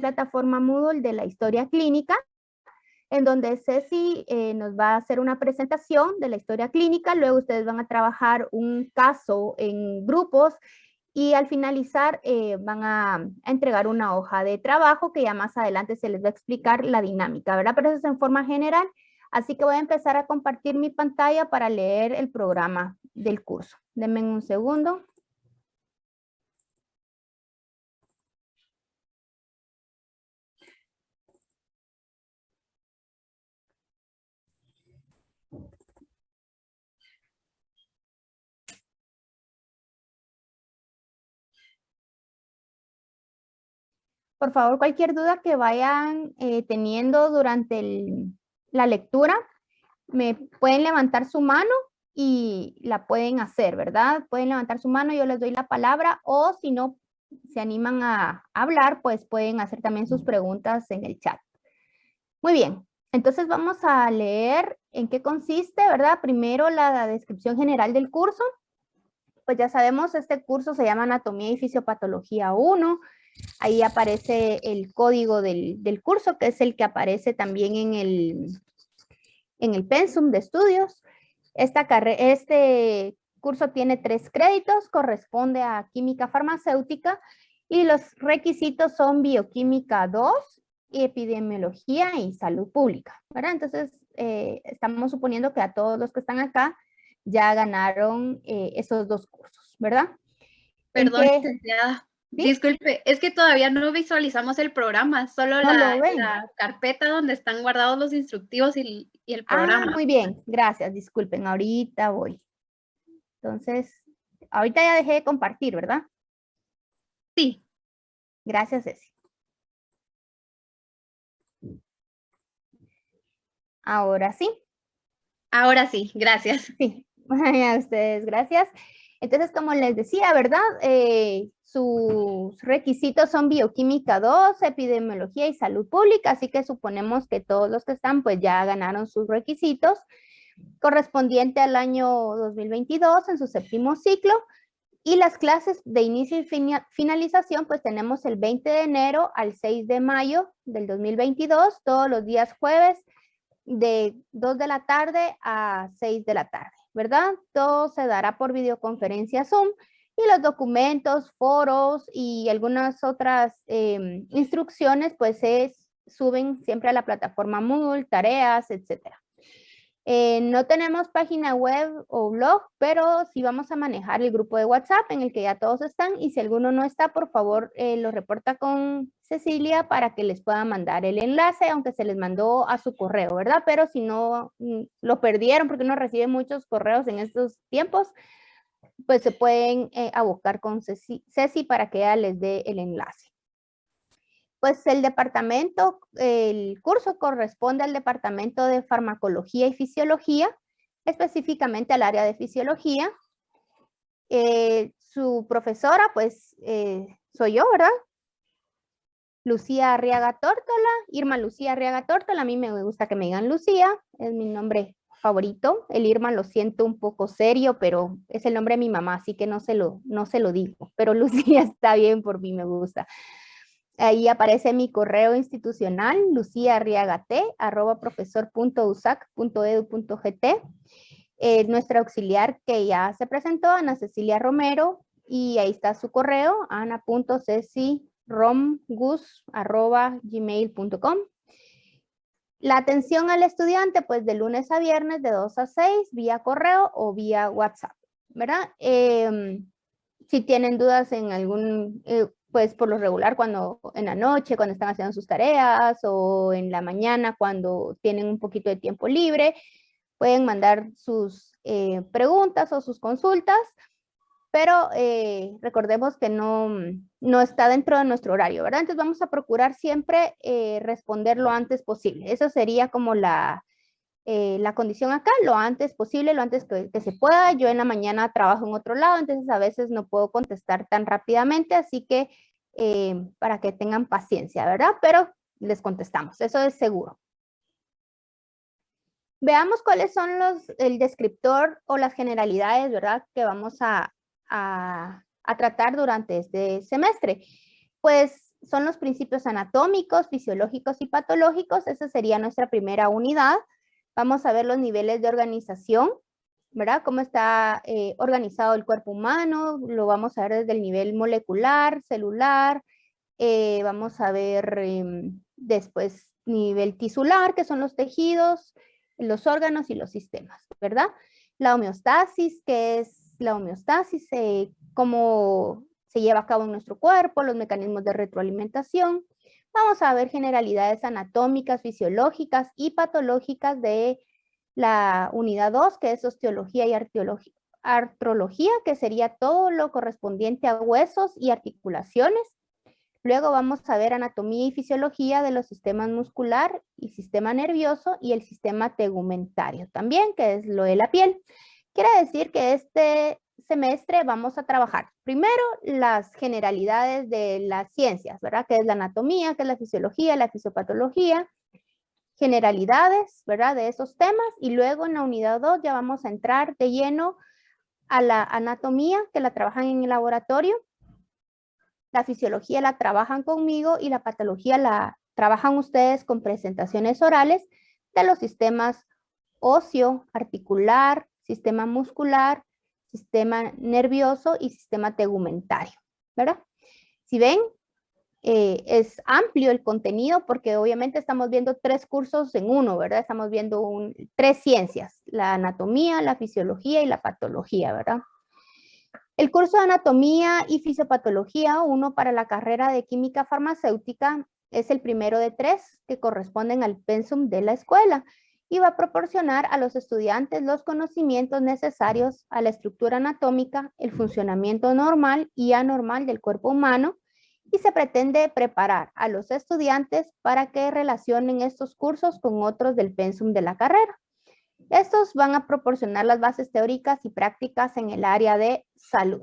en plataforma Moodle de la historia clínica, en donde Ceci nos va a hacer una presentación de la historia clínica, luego ustedes van a trabajar un caso en grupos y al finalizar van a entregar una hoja de trabajo que ya más adelante se les va a explicar la dinámica, ¿verdad? Pero eso es en forma general, así que voy a empezar a compartir mi pantalla para leer el programa del curso. Denme un segundo. Por favor, cualquier duda que vayan teniendo durante la lectura, me pueden levantar su mano y la pueden hacer, ¿verdad? Pueden levantar su mano, yo les doy la palabra, o si no se animan a hablar, pues pueden hacer también sus preguntas en el chat. Muy bien, entonces vamos a leer en qué consiste, ¿verdad? Primero la descripción general del curso. Pues ya sabemos, este curso se llama Anatomía y Fisiopatología 1. Ahí aparece el código del curso, que es el que aparece también en el pensum de estudios. Este curso tiene 3 créditos, corresponde a química farmacéutica y los requisitos son bioquímica 2, epidemiología y salud pública, ¿verdad? Entonces, estamos suponiendo que a todos los que están acá ya ganaron esos 2 cursos, ¿verdad? ¿En Perdón, qué? licenciada. ¿Sí? Disculpe, es que todavía no visualizamos el programa, solo ¿No lo ven? la carpeta donde están guardados los instructivos y el Ah, programa. muy bien, gracias, disculpen, ahorita voy. Entonces, ahorita ya dejé de compartir, ¿verdad? Sí, Gracias, Ceci. Ahora sí, ahora sí, gracias. sí. A ustedes, gracias. Entonces, como les decía, ¿verdad? Sus requisitos son bioquímica 2, epidemiología y salud pública, así que suponemos que todos los que están pues ya ganaron sus requisitos correspondiente al año 2022 en su 7º ciclo. Y las clases de inicio y finalización, pues tenemos el 20 de enero al 6 de mayo del 2022, todos los días jueves, de 2 de la tarde a 6 de la tarde, ¿verdad? Todo se dará por videoconferencia Zoom y los documentos, foros y algunas otras instrucciones, pues se suben siempre a la plataforma Moodle, tareas, etcétera. No tenemos página web o blog, pero sí vamos a manejar el grupo de WhatsApp en el que ya todos están y si alguno no está, por favor, lo reporta con Cecilia para que les pueda mandar el enlace, aunque se les mandó a su correo, ¿verdad? Pero si no lo perdieron porque no reciben muchos correos en estos tiempos, pues se pueden abocar con Ceci para que ella les dé el enlace. Pues el curso corresponde al departamento de farmacología y fisiología, específicamente al área de fisiología. Su profesora, pues, soy yo, ¿verdad? Lucía Arriaga Tórtola, Irma Lucía Arriaga Tórtola, a mí me gusta que me digan Lucía, es mi nombre favorito. El Irma lo siento un poco serio, pero es el nombre de mi mamá, así que no se lo digo, pero Lucía está bien, por mí me gusta. Ahí aparece mi correo institucional, luciaarriagate@profesor.usac.edu.gt. Nuestra auxiliar que ya se presentó, Ana Cecilia Romero, y ahí está su correo, ana.ceciromgus@gmail.com. La atención al estudiante, pues de lunes a viernes de 2 a 6, vía correo o vía WhatsApp, ¿verdad? Si tienen dudas en algún, pues por lo regular cuando en la noche, cuando están haciendo sus tareas o en la mañana cuando tienen un poquito de tiempo libre, pueden mandar sus preguntas o sus consultas, pero recordemos que no está dentro de nuestro horario, ¿verdad? Entonces vamos a procurar siempre responder lo antes posible. Eso sería como la condición acá, lo antes posible, lo antes que se pueda. Yo en la mañana trabajo en otro lado, entonces a veces no puedo contestar tan rápidamente, así que para que tengan paciencia, ¿verdad? Pero les contestamos, eso es seguro. Veamos cuáles son el descriptor o las generalidades, ¿verdad? Que vamos a tratar durante este semestre. Pues son los principios anatómicos, fisiológicos y patológicos. Esa sería nuestra primera unidad. Vamos a ver los niveles de organización, ¿verdad? Cómo está organizado el cuerpo humano. Lo vamos a ver desde el nivel molecular, celular. Vamos a ver después nivel tisular, que son los tejidos, los órganos y los sistemas, ¿verdad? La homeostasis, que es la homeostasis, cómo se lleva a cabo en nuestro cuerpo, los mecanismos de retroalimentación. Vamos a ver generalidades anatómicas, fisiológicas y patológicas de la unidad 2, que es osteología y artrología, que sería todo lo correspondiente a huesos y articulaciones. Luego vamos a ver anatomía y fisiología de los sistemas muscular y sistema nervioso y el sistema tegumentario también, que es lo de la piel. Quiere decir que este semestre vamos a trabajar primero las generalidades de las ciencias, ¿verdad? Que es la anatomía, que es la fisiología, la fisiopatología, generalidades, ¿verdad? De esos temas, y luego en la unidad 2 ya vamos a entrar de lleno a la anatomía, que la trabajan en el laboratorio. La fisiología la trabajan conmigo y la patología la trabajan ustedes con presentaciones orales de los sistemas óseo, articular, sistema muscular, sistema nervioso y sistema tegumentario, ¿verdad? Si ven, es amplio el contenido porque obviamente estamos viendo 3 cursos en uno, ¿verdad? Estamos viendo 3 ciencias, la anatomía, la fisiología y la patología, ¿verdad? El curso de anatomía y fisiopatología, uno para la carrera de química farmacéutica, es el primero de 3 que corresponden al pensum de la escuela y va a proporcionar a los estudiantes los conocimientos necesarios a la estructura anatómica, el funcionamiento normal y anormal del cuerpo humano, y se pretende preparar a los estudiantes para que relacionen estos cursos con otros del pensum de la carrera. Estos van a proporcionar las bases teóricas y prácticas en el área de salud.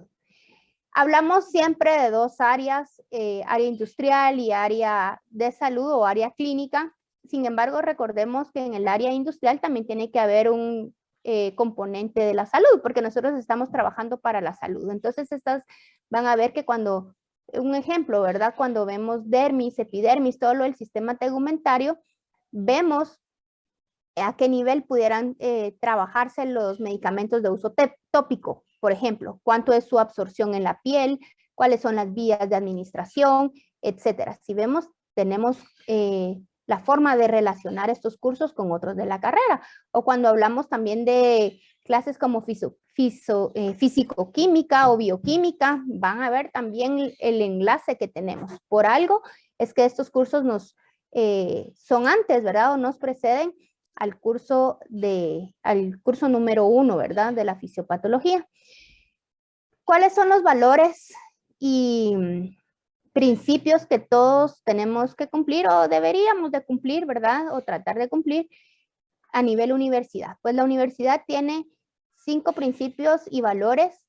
Hablamos siempre de 2 áreas, área industrial y área de salud o área clínica. Sin embargo, recordemos que en el área industrial también tiene que haber un componente de la salud, porque nosotros estamos trabajando para la salud. Entonces, estas van a ver que cuando, un ejemplo, ¿verdad? Cuando vemos dermis, epidermis, todo lo del sistema tegumentario, vemos a qué nivel pudieran trabajarse los medicamentos de uso tópico, por ejemplo, cuánto es su absorción en la piel, cuáles son las vías de administración, etcétera. Si vemos, tenemos la forma de relacionar estos cursos con otros de la carrera. O cuando hablamos también de clases como físico-química o bioquímica, van a ver también el enlace que tenemos. Por algo es que estos cursos son antes, ¿verdad? O nos preceden al curso número 1, ¿verdad? De la fisiopatología. ¿Cuáles son los valores y principios que todos tenemos que cumplir o deberíamos de cumplir, ¿verdad? O tratar de cumplir a nivel universidad. Pues la universidad tiene 5 principios y valores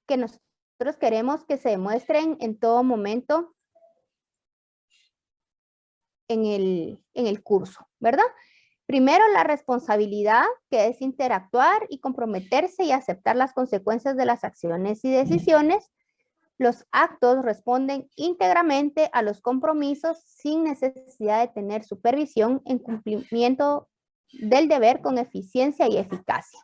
que nosotros queremos que se demuestren en todo momento en el curso, ¿verdad? Primero, la responsabilidad, que es interactuar y comprometerse y aceptar las consecuencias de las acciones y decisiones. Los actos responden íntegramente a los compromisos sin necesidad de tener supervisión en cumplimiento del deber con eficiencia y eficacia.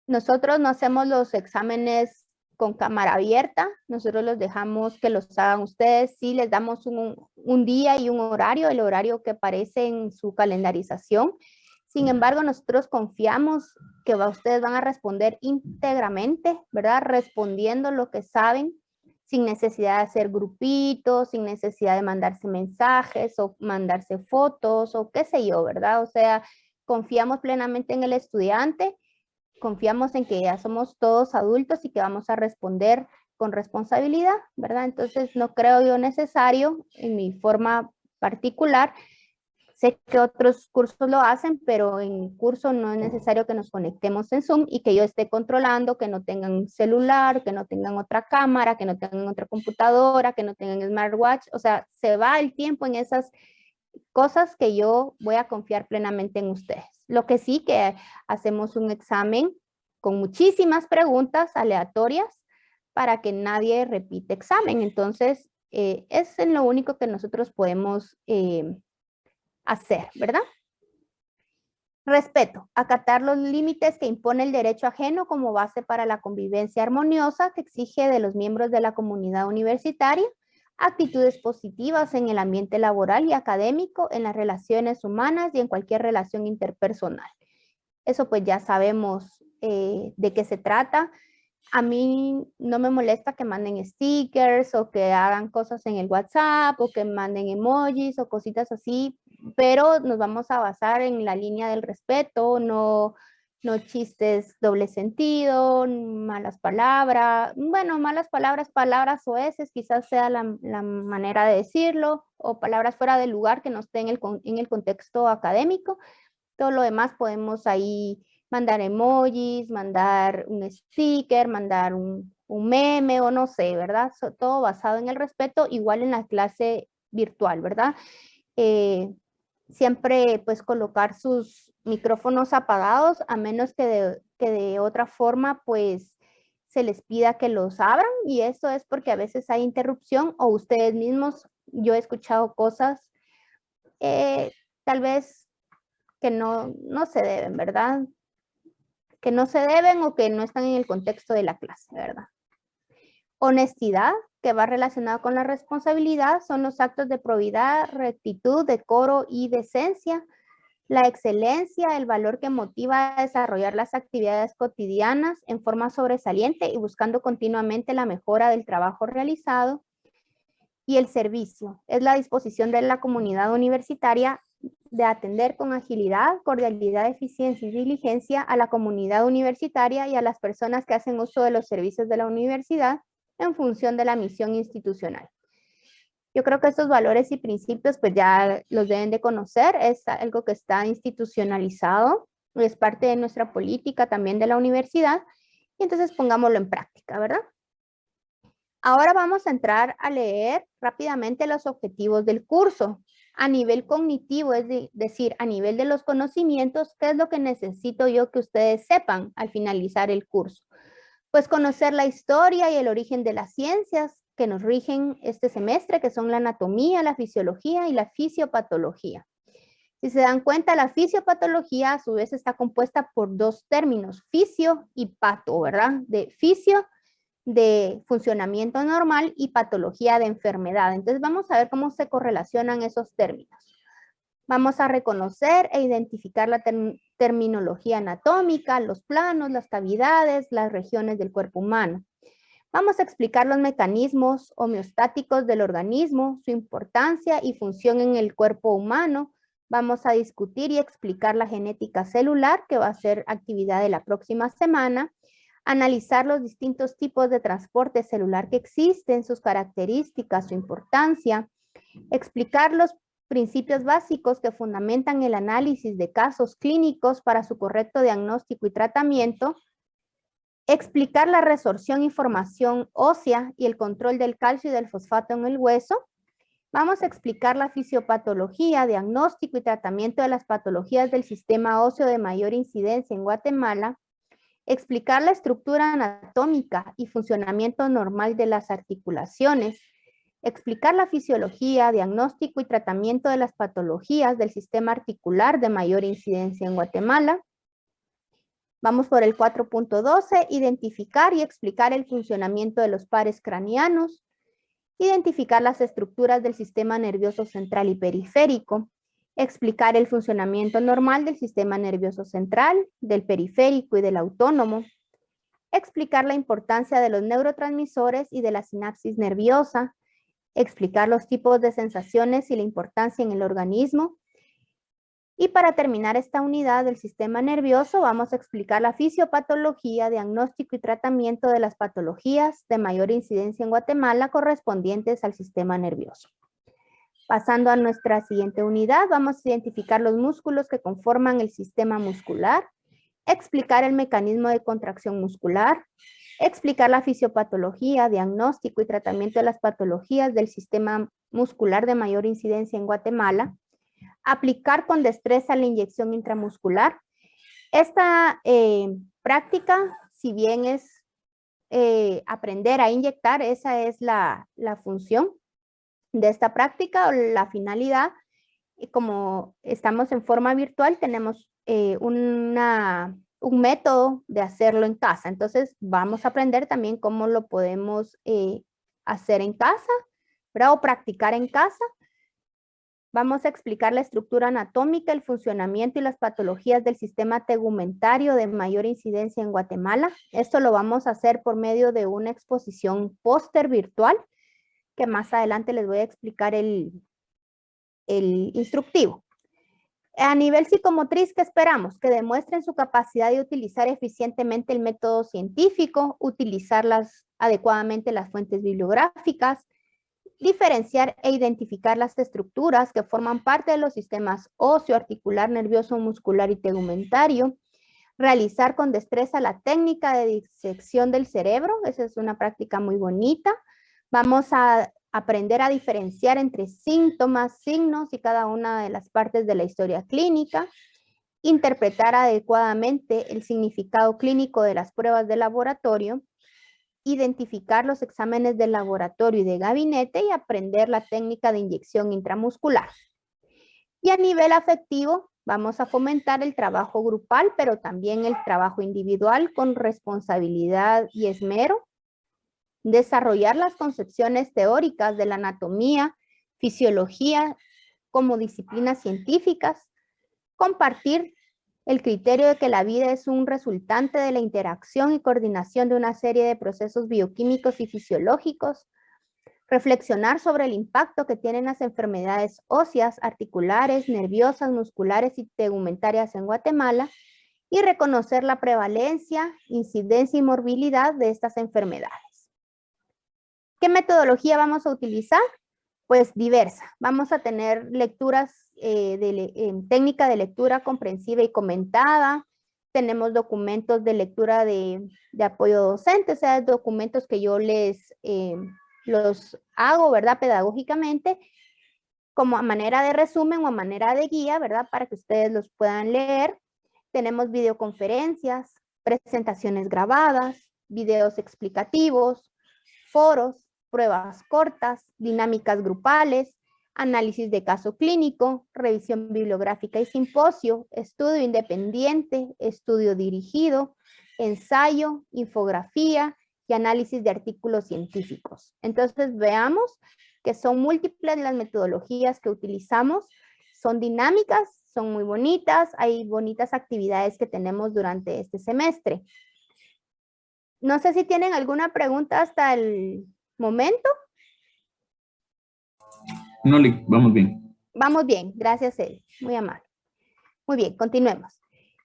Nosotros no hacemos los exámenes con cámara abierta, nosotros los dejamos que los hagan ustedes, sí les damos un día y un horario, el horario que aparece en su calendarización. Sin embargo, nosotros confiamos que ustedes van a responder íntegramente, ¿verdad? Respondiendo lo que saben, sin necesidad de hacer grupitos, sin necesidad de mandarse mensajes o mandarse fotos o qué sé yo, ¿verdad? O sea, confiamos plenamente en el estudiante. Confiamos en que ya somos todos adultos y que vamos a responder con responsabilidad, ¿verdad? Entonces no creo yo necesario en mi forma particular. Sé que otros cursos lo hacen, pero en mi curso no es necesario que nos conectemos en Zoom y que yo esté controlando que no tengan celular, que no tengan otra cámara, que no tengan otra computadora, que no tengan smartwatch. O sea, se va el tiempo en esas cosas que yo voy a confiar plenamente en ustedes. Lo que sí que hacemos un examen con muchísimas preguntas aleatorias para que nadie repite examen. Entonces, es en lo único que nosotros podemos hacer, ¿verdad? Respeto, acatar los límites que impone el derecho ajeno como base para la convivencia armoniosa que exige de los miembros de la comunidad universitaria, actitudes positivas en el ambiente laboral y académico, en las relaciones humanas y en cualquier relación interpersonal. Eso pues ya sabemos de qué se trata. A mí no me molesta que manden stickers o que hagan cosas en el WhatsApp o que manden emojis o cositas así, pero nos vamos a basar en la línea del respeto, no chistes doble sentido, malas palabras, bueno, malas palabras, palabras soeces, quizás sea la manera de decirlo, o palabras fuera de lugar que no estén en el contexto académico. Todo lo demás podemos ahí mandar emojis, mandar un sticker, mandar un meme o no sé, ¿verdad? Todo basado en el respeto, igual en la clase virtual, ¿verdad? Siempre pues colocar sus micrófonos apagados, a menos que de otra forma pues se les pida que los abran, y eso es porque a veces hay interrupción o ustedes mismos, yo he escuchado cosas tal vez que no se deben, ¿verdad? Que no se deben o que no están en el contexto de la clase, ¿verdad? Honestidad, que va relacionado con la responsabilidad, son los actos de probidad, rectitud, decoro y decencia. La excelencia, el valor que motiva a desarrollar las actividades cotidianas en forma sobresaliente y buscando continuamente la mejora del trabajo realizado. Y el servicio, es la disposición de la comunidad universitaria de atender con agilidad, cordialidad, eficiencia y diligencia a la comunidad universitaria y a las personas que hacen uso de los servicios de la universidad en función de la misión institucional. Yo creo que estos valores y principios pues ya los deben de conocer, es algo que está institucionalizado, es parte de nuestra política también de la universidad, y entonces pongámoslo en práctica, ¿verdad? Ahora vamos a entrar a leer rápidamente los objetivos del curso. A nivel cognitivo, es decir, a nivel de los conocimientos, ¿qué es lo que necesito yo que ustedes sepan al finalizar el curso? Pues conocer la historia y el origen de las ciencias que nos rigen este semestre, que son la anatomía, la fisiología y la fisiopatología. Si se dan cuenta, la fisiopatología a su vez está compuesta por dos términos, fisio y pato, ¿verdad? De fisio, de funcionamiento normal, y patología de enfermedad. Entonces vamos a ver cómo se correlacionan esos términos. Vamos a reconocer e identificar la terminología anatómica, los planos, las cavidades, las regiones del cuerpo humano. Vamos a explicar los mecanismos homeostáticos del organismo, su importancia y función en el cuerpo humano. Vamos a discutir y explicar la genética celular, que va a ser actividad de la próxima semana. Analizar los distintos tipos de transporte celular que existen, sus características, su importancia. Explicar los principios básicos que fundamentan el análisis de casos clínicos para su correcto diagnóstico y tratamiento. Explicar la resorción y formación ósea y el control del calcio y del fosfato en el hueso. Vamos a explicar la fisiopatología, diagnóstico y tratamiento de las patologías del sistema óseo de mayor incidencia en Guatemala. Explicar la estructura anatómica y funcionamiento normal de las articulaciones. Explicar la fisiología, diagnóstico y tratamiento de las patologías del sistema articular de mayor incidencia en Guatemala. Vamos por el 4.12, identificar y explicar el funcionamiento de los pares craneanos. Identificar las estructuras del sistema nervioso central y periférico. Explicar el funcionamiento normal del sistema nervioso central, del periférico y del autónomo. Explicar la importancia de los neurotransmisores y de la sinapsis nerviosa. Explicar los tipos de sensaciones y la importancia en el organismo. Y para terminar esta unidad del sistema nervioso, vamos a explicar la fisiopatología, diagnóstico y tratamiento de las patologías de mayor incidencia en Guatemala correspondientes al sistema nervioso. Pasando a nuestra siguiente unidad, vamos a identificar los músculos que conforman el sistema muscular, explicar el mecanismo de contracción muscular, explicar la fisiopatología, diagnóstico y tratamiento de las patologías del sistema muscular de mayor incidencia en Guatemala, aplicar con destreza la inyección intramuscular. Esta práctica, si bien es aprender a inyectar, esa es la función, de esta práctica o la finalidad. Y como estamos en forma virtual, tenemos un método de hacerlo en casa. Entonces vamos a aprender también cómo lo podemos hacer en casa, ¿verdad? O practicar en casa. Vamos a explicar la estructura anatómica, el funcionamiento y las patologías del sistema tegumentario de mayor incidencia en Guatemala. Esto lo vamos a hacer por medio de una exposición póster virtual, que más adelante les voy a explicar el instructivo. A nivel psicomotriz, ¿qué esperamos? Que demuestren su capacidad de utilizar eficientemente el método científico, utilizar adecuadamente las fuentes bibliográficas, diferenciar e identificar las estructuras que forman parte de los sistemas óseo, articular, nervioso, muscular y tegumentario, realizar con destreza la técnica de disección del cerebro, esa es una práctica muy bonita. Vamos a aprender a diferenciar entre síntomas, signos y cada una de las partes de la historia clínica, interpretar adecuadamente el significado clínico de las pruebas de laboratorio, identificar los exámenes de laboratorio y de gabinete y aprender la técnica de inyección intramuscular. Y a nivel afectivo, vamos a fomentar el trabajo grupal, pero también el trabajo individual con responsabilidad y esmero, desarrollar las concepciones teóricas de la anatomía, fisiología como disciplinas científicas, compartir el criterio de que la vida es un resultante de la interacción y coordinación de una serie de procesos bioquímicos y fisiológicos, reflexionar sobre el impacto que tienen las enfermedades óseas, articulares, nerviosas, musculares y tegumentarias en Guatemala y reconocer la prevalencia, incidencia y morbilidad de estas enfermedades. ¿Qué metodología vamos a utilizar? Pues diversa. Vamos a tener lecturas técnica de lectura comprensiva y comentada. Tenemos documentos de lectura de apoyo docente, o sea, documentos que yo los hago, ¿verdad? Pedagógicamente, como a manera de resumen o a manera de guía, ¿verdad? Para que ustedes los puedan leer. Tenemos videoconferencias, presentaciones grabadas, videos explicativos, foros, pruebas cortas, dinámicas grupales, análisis de caso clínico, revisión bibliográfica y simposio, estudio independiente, estudio dirigido, ensayo, infografía y análisis de artículos científicos. Entonces veamos que son múltiples las metodologías que utilizamos, son dinámicas, son muy bonitas, hay bonitas actividades que tenemos durante este semestre. No sé si tienen alguna pregunta hasta el momento. No, vamos bien. Vamos bien, gracias, Eli. Muy amable. Muy bien, continuemos.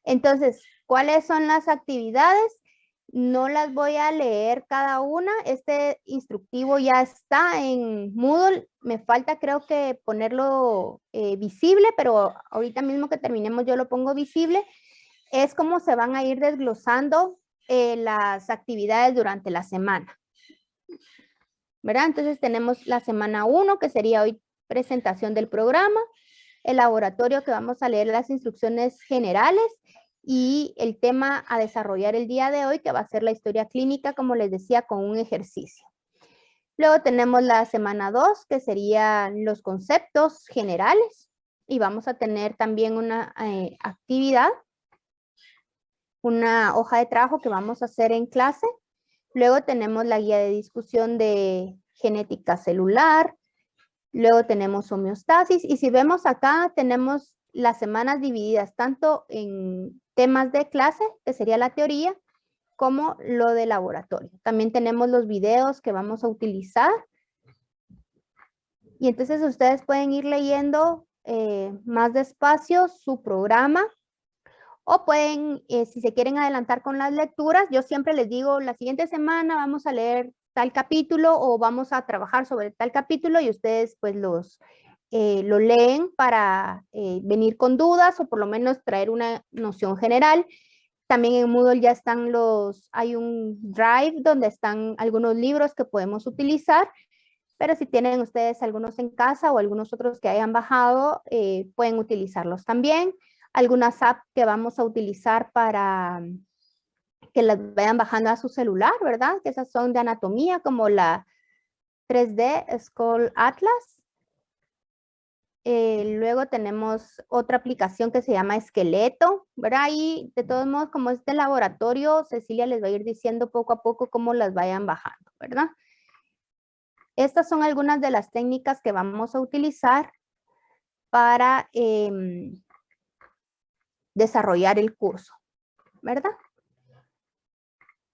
Entonces, ¿cuáles son las actividades? No las voy a leer cada una. Este instructivo ya está en Moodle. Me falta, creo que ponerlo visible, pero ahorita mismo que terminemos yo lo pongo visible. Es como se van a ir desglosando las actividades durante la semana, ¿verdad? Entonces tenemos la semana 1, que sería hoy presentación del programa, el laboratorio que vamos a leer las instrucciones generales y el tema a desarrollar el día de hoy, que va a ser la historia clínica, como les decía, con un ejercicio. Luego tenemos la semana 2, que serían los conceptos generales, y vamos a tener también una actividad, una hoja de trabajo que vamos a hacer en clase. Luego tenemos la guía de discusión de genética celular. Luego tenemos homeostasis. Y si vemos acá, tenemos las semanas divididas tanto en temas de clase, que sería la teoría, como lo de laboratorio. También tenemos los videos que vamos a utilizar. Y entonces ustedes pueden ir leyendo más despacio su programa. O pueden, si se quieren adelantar con las lecturas, yo siempre les digo, la siguiente semana vamos a leer tal capítulo o vamos a trabajar sobre tal capítulo y ustedes pues lo leen para venir con dudas o por lo menos traer una noción general. También en Moodle ya están hay un drive donde están algunos libros que podemos utilizar, pero si tienen ustedes algunos en casa o algunos otros que hayan bajado, pueden utilizarlos también. Algunas apps que vamos a utilizar para que las vayan bajando a su celular, ¿verdad? Que esas son de anatomía, como la 3D School Atlas. Luego tenemos otra aplicación que se llama Esqueleto, ¿verdad? Y de todos modos, como es de laboratorio, Cecilia les va a ir diciendo poco a poco cómo las vayan bajando, ¿verdad? Estas son algunas de las técnicas que vamos a utilizar para desarrollar el curso, ¿verdad?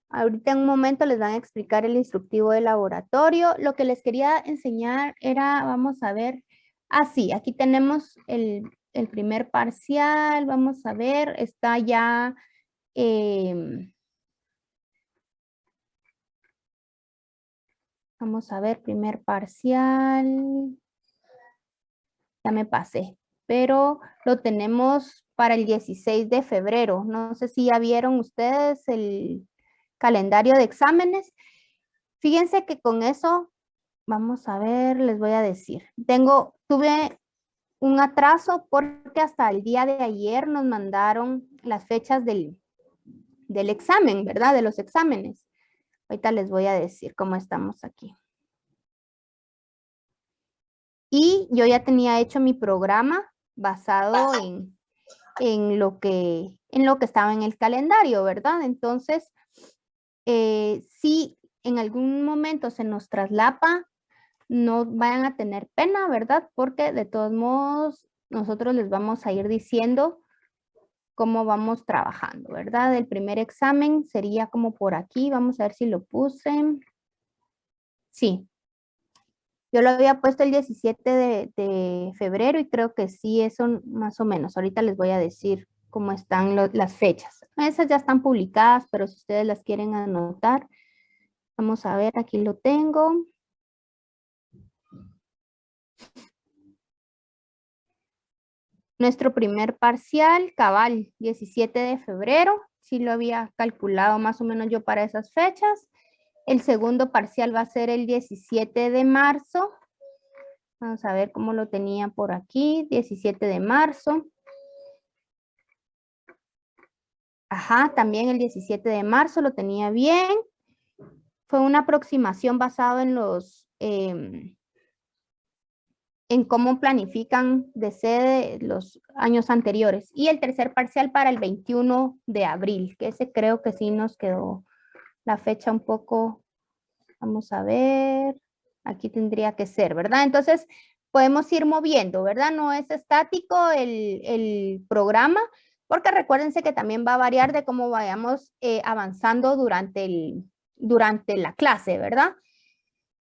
Ahorita en un momento les van a explicar el instructivo de laboratorio. Lo que les quería enseñar era, vamos a ver, sí, aquí tenemos el primer parcial, vamos a ver, está ya, vamos a ver, primer parcial, ya me pasé, pero lo tenemos para el 16 de febrero. No sé si ya vieron ustedes el calendario de exámenes. Fíjense que con eso, vamos a ver, les voy a decir. Tuve un atraso porque hasta el día de ayer nos mandaron las fechas del examen, ¿verdad? De los exámenes. Ahorita les voy a decir cómo estamos aquí. Y yo ya tenía hecho mi programa basado en lo que estaba en el calendario, ¿verdad? Entonces, si en algún momento se nos traslapa, no vayan a tener pena, ¿verdad? Porque de todos modos nosotros les vamos a ir diciendo cómo vamos trabajando, ¿verdad? El primer examen sería como por aquí, vamos a ver si lo puse. Sí. Yo lo había puesto el 17 de febrero y creo que sí, eso más o menos. Ahorita les voy a decir cómo están las fechas. Esas ya están publicadas, pero si ustedes las quieren anotar, vamos a ver, aquí lo tengo. Nuestro primer parcial, cabal, 17 de febrero. Sí lo había calculado más o menos yo para esas fechas. El segundo parcial va a ser el 17 de marzo. Vamos a ver cómo lo tenía por aquí, 17 de marzo. Ajá, también el 17 de marzo lo tenía bien. Fue una aproximación basada en en cómo planifican de sede los años anteriores. Y el tercer parcial para el 21 de abril, que ese creo que sí nos quedó la fecha un poco, vamos a ver, aquí tendría que ser, ¿verdad? Entonces, podemos ir moviendo, ¿verdad? No es estático el programa, porque recuérdense que también va a variar de cómo vayamos avanzando durante la clase, ¿verdad?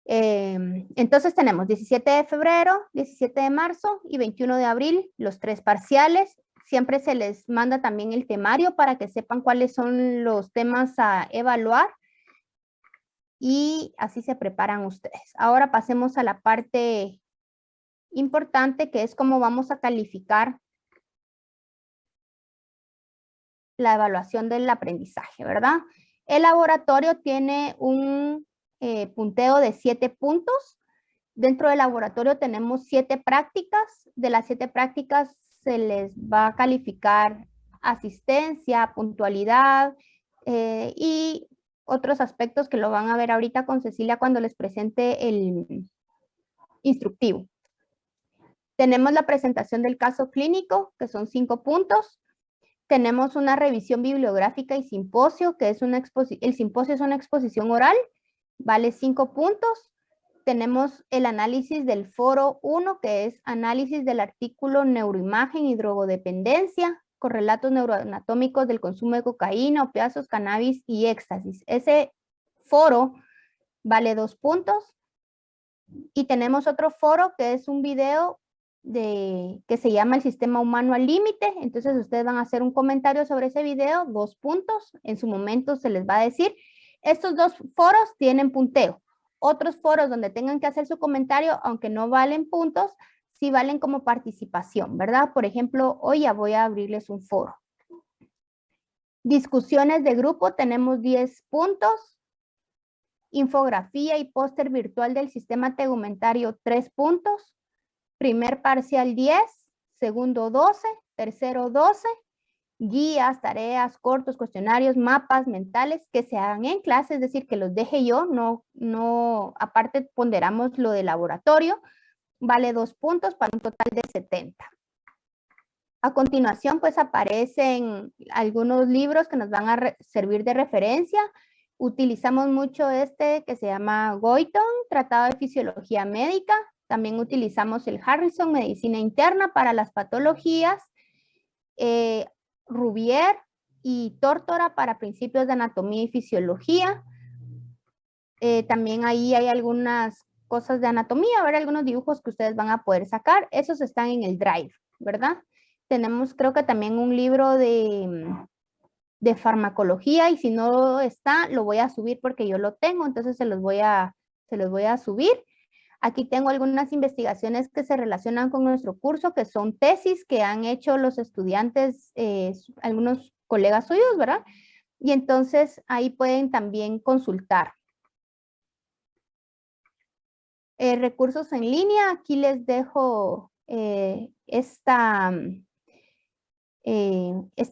Entonces tenemos 17 de febrero, 17 de marzo y 21 de abril, los 3 parciales. Siempre se les manda también el temario para que sepan cuáles son los temas a evaluar y así se preparan ustedes. Ahora pasemos a la parte importante, que es cómo vamos a calificar la evaluación del aprendizaje, ¿verdad? El laboratorio tiene un punteo de 7 puntos. Dentro del laboratorio tenemos 7 prácticas. De las 7 prácticas se les va a calificar asistencia, puntualidad y otros aspectos que lo van a ver ahorita con Cecilia cuando les presente el instructivo. Tenemos la presentación del caso clínico, que son 5 puntos. Tenemos una revisión bibliográfica y simposio, que es el simposio es una exposición oral, vale 5 puntos. Tenemos el análisis del foro 1, que es análisis del artículo neuroimagen y drogodependencia, correlatos neuroanatómicos del consumo de cocaína, opiáceos, cannabis y éxtasis. Ese foro vale 2 puntos. Y tenemos otro foro que es un video que se llama El Sistema Humano al Límite. Entonces ustedes van a hacer un comentario sobre ese video, 2 puntos. En su momento se les va a decir. Estos 2 foros tienen punteo. Otros foros donde tengan que hacer su comentario, aunque no valen puntos, sí valen como participación, ¿verdad? Por ejemplo, hoy ya voy a abrirles un foro. Discusiones de grupo, tenemos 10 puntos. Infografía y póster virtual del sistema tegumentario, 3 puntos. Primer parcial 10, segundo 12, tercero 12 guías, tareas, cortos, cuestionarios, mapas mentales que se hagan en clase, es decir, que los deje yo, aparte ponderamos lo de laboratorio, vale 2 puntos para un total de 70. A continuación, pues aparecen algunos libros que nos van a servir de referencia. Utilizamos mucho este que se llama Goitom, Tratado de Fisiología Médica. También utilizamos el Harrison, Medicina Interna para las patologías. Rubier y Tórtora para principios de anatomía y fisiología. También ahí hay algunas cosas de anatomía, ¿verdad? Algunos dibujos que ustedes van a poder sacar. Esos están en el Drive, ¿verdad? Tenemos creo que también un libro de farmacología y si no está, lo voy a subir porque yo lo tengo, entonces se los voy a subir. Aquí tengo algunas investigaciones que se relacionan con nuestro curso, que son tesis que han hecho los estudiantes, algunos colegas suyos, ¿verdad? Y entonces ahí pueden también consultar. Recursos en línea, aquí les dejo este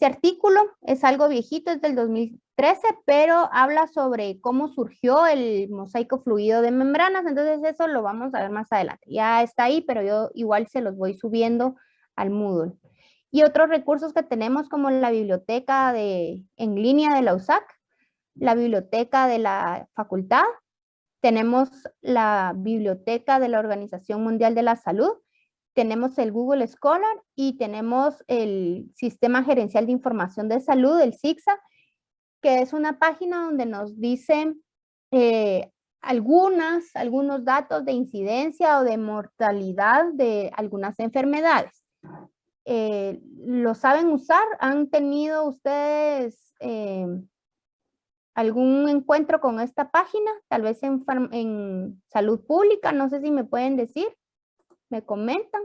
artículo, es algo viejito, es del 2013, pero habla sobre cómo surgió el mosaico fluido de membranas, entonces eso lo vamos a ver más adelante. Ya está ahí, pero yo igual se los voy subiendo al Moodle. Y otros recursos que tenemos como la biblioteca en línea de la USAC, la biblioteca de la facultad, tenemos la biblioteca de la Organización Mundial de la Salud, tenemos el Google Scholar y tenemos el Sistema Gerencial de Información de Salud, el SIGSA, que es una página donde nos dicen algunos datos de incidencia o de mortalidad de algunas enfermedades. ¿Lo saben usar? ¿Han tenido ustedes algún encuentro con esta página? Tal vez en salud pública, no sé si me pueden decir, me comentan.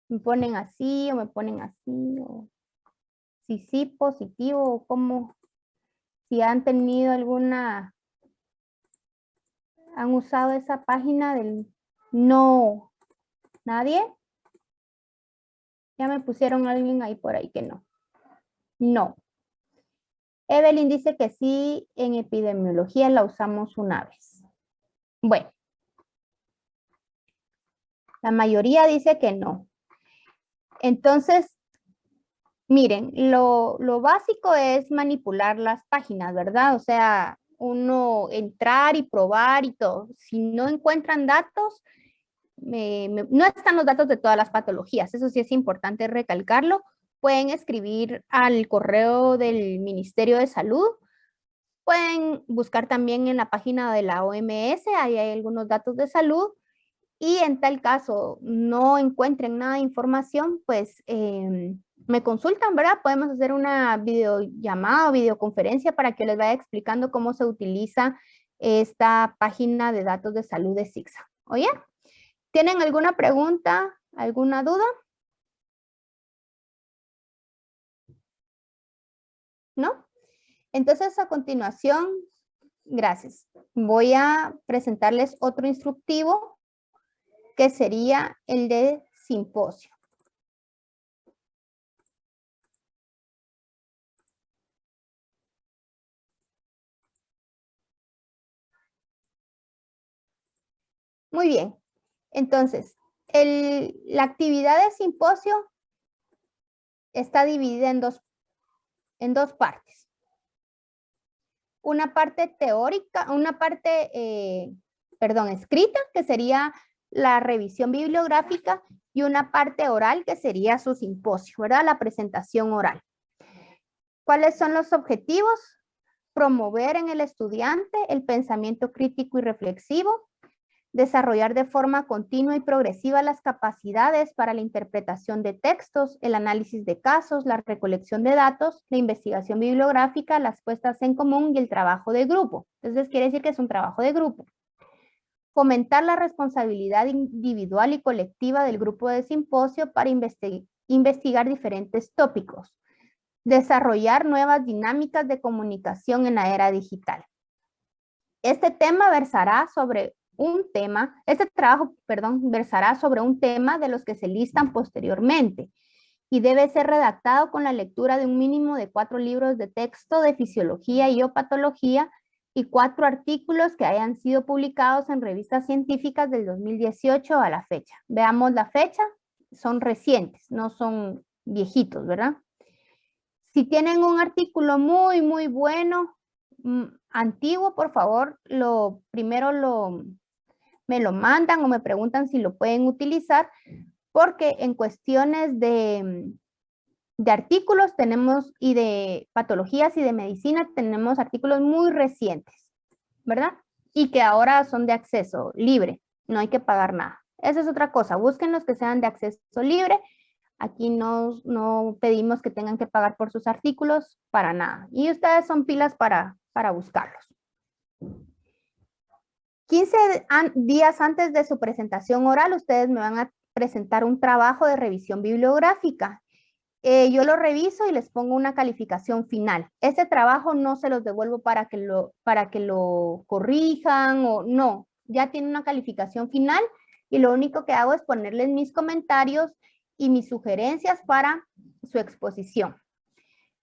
Me ponen así o me ponen así, o si sí, positivo, o como si han tenido han usado esa página del no, nadie. Ya me pusieron alguien ahí por ahí que no. No. Evelyn dice que sí, en epidemiología la usamos una vez. Bueno. La mayoría dice que no. Entonces, miren, lo básico es manipular las páginas, ¿verdad? O sea, uno entrar y probar y todo. Si no encuentran datos, no están los datos de todas las patologías, eso sí es importante recalcarlo. Pueden escribir al correo del Ministerio de Salud, pueden buscar también en la página de la OMS, ahí hay algunos datos de salud, y en tal caso no encuentren nada de información, pues me consultan, ¿verdad? Podemos hacer una videollamada o videoconferencia para que les vaya explicando cómo se utiliza esta página de datos de salud de SIGSA. ¿Oye? ¿Tienen alguna pregunta? ¿Alguna duda? ¿No? Entonces, a continuación, gracias. Voy a presentarles otro instructivo que sería el de simposio. Muy bien. Entonces, la actividad de simposio está dividida en dos partes. Una parte teórica, una parte, escrita, que sería la revisión bibliográfica, y una parte oral, que sería su simposio, ¿verdad? La presentación oral. ¿Cuáles son los objetivos? Promover en el estudiante el pensamiento crítico y reflexivo, desarrollar de forma continua y progresiva las capacidades para la interpretación de textos, el análisis de casos, la recolección de datos, la investigación bibliográfica, las puestas en común y el trabajo de grupo. Entonces quiere decir que es un trabajo de grupo. Fomentar la responsabilidad individual y colectiva del grupo de simposio para investigar diferentes tópicos. Desarrollar nuevas dinámicas de comunicación en la era digital. Este trabajo versará sobre un tema de los que se listan posteriormente. y debe ser redactado con la lectura de un mínimo de 4 libros de texto de fisiología y o patología y 4 artículos que hayan sido publicados en revistas científicas del 2018 a la fecha. Veamos la fecha, son recientes, no son viejitos, ¿verdad? Si tienen un artículo muy, muy bueno, antiguo, por favor, me lo mandan o me preguntan si lo pueden utilizar, porque en cuestiones de artículos tenemos y de patologías y de medicina tenemos artículos muy recientes, ¿verdad? Y que ahora son de acceso libre, no hay que pagar nada. Esa es otra cosa, busquen los que sean de acceso libre. Aquí no pedimos que tengan que pagar por sus artículos para nada. Y ustedes son pilas para buscarlos. 15 días antes de su presentación oral, ustedes me van a presentar un trabajo de revisión bibliográfica. Yo lo reviso y les pongo una calificación final. Ese trabajo no se los devuelvo para que lo corrijan o no. Ya tiene una calificación final y lo único que hago es ponerles mis comentarios y mis sugerencias para su exposición.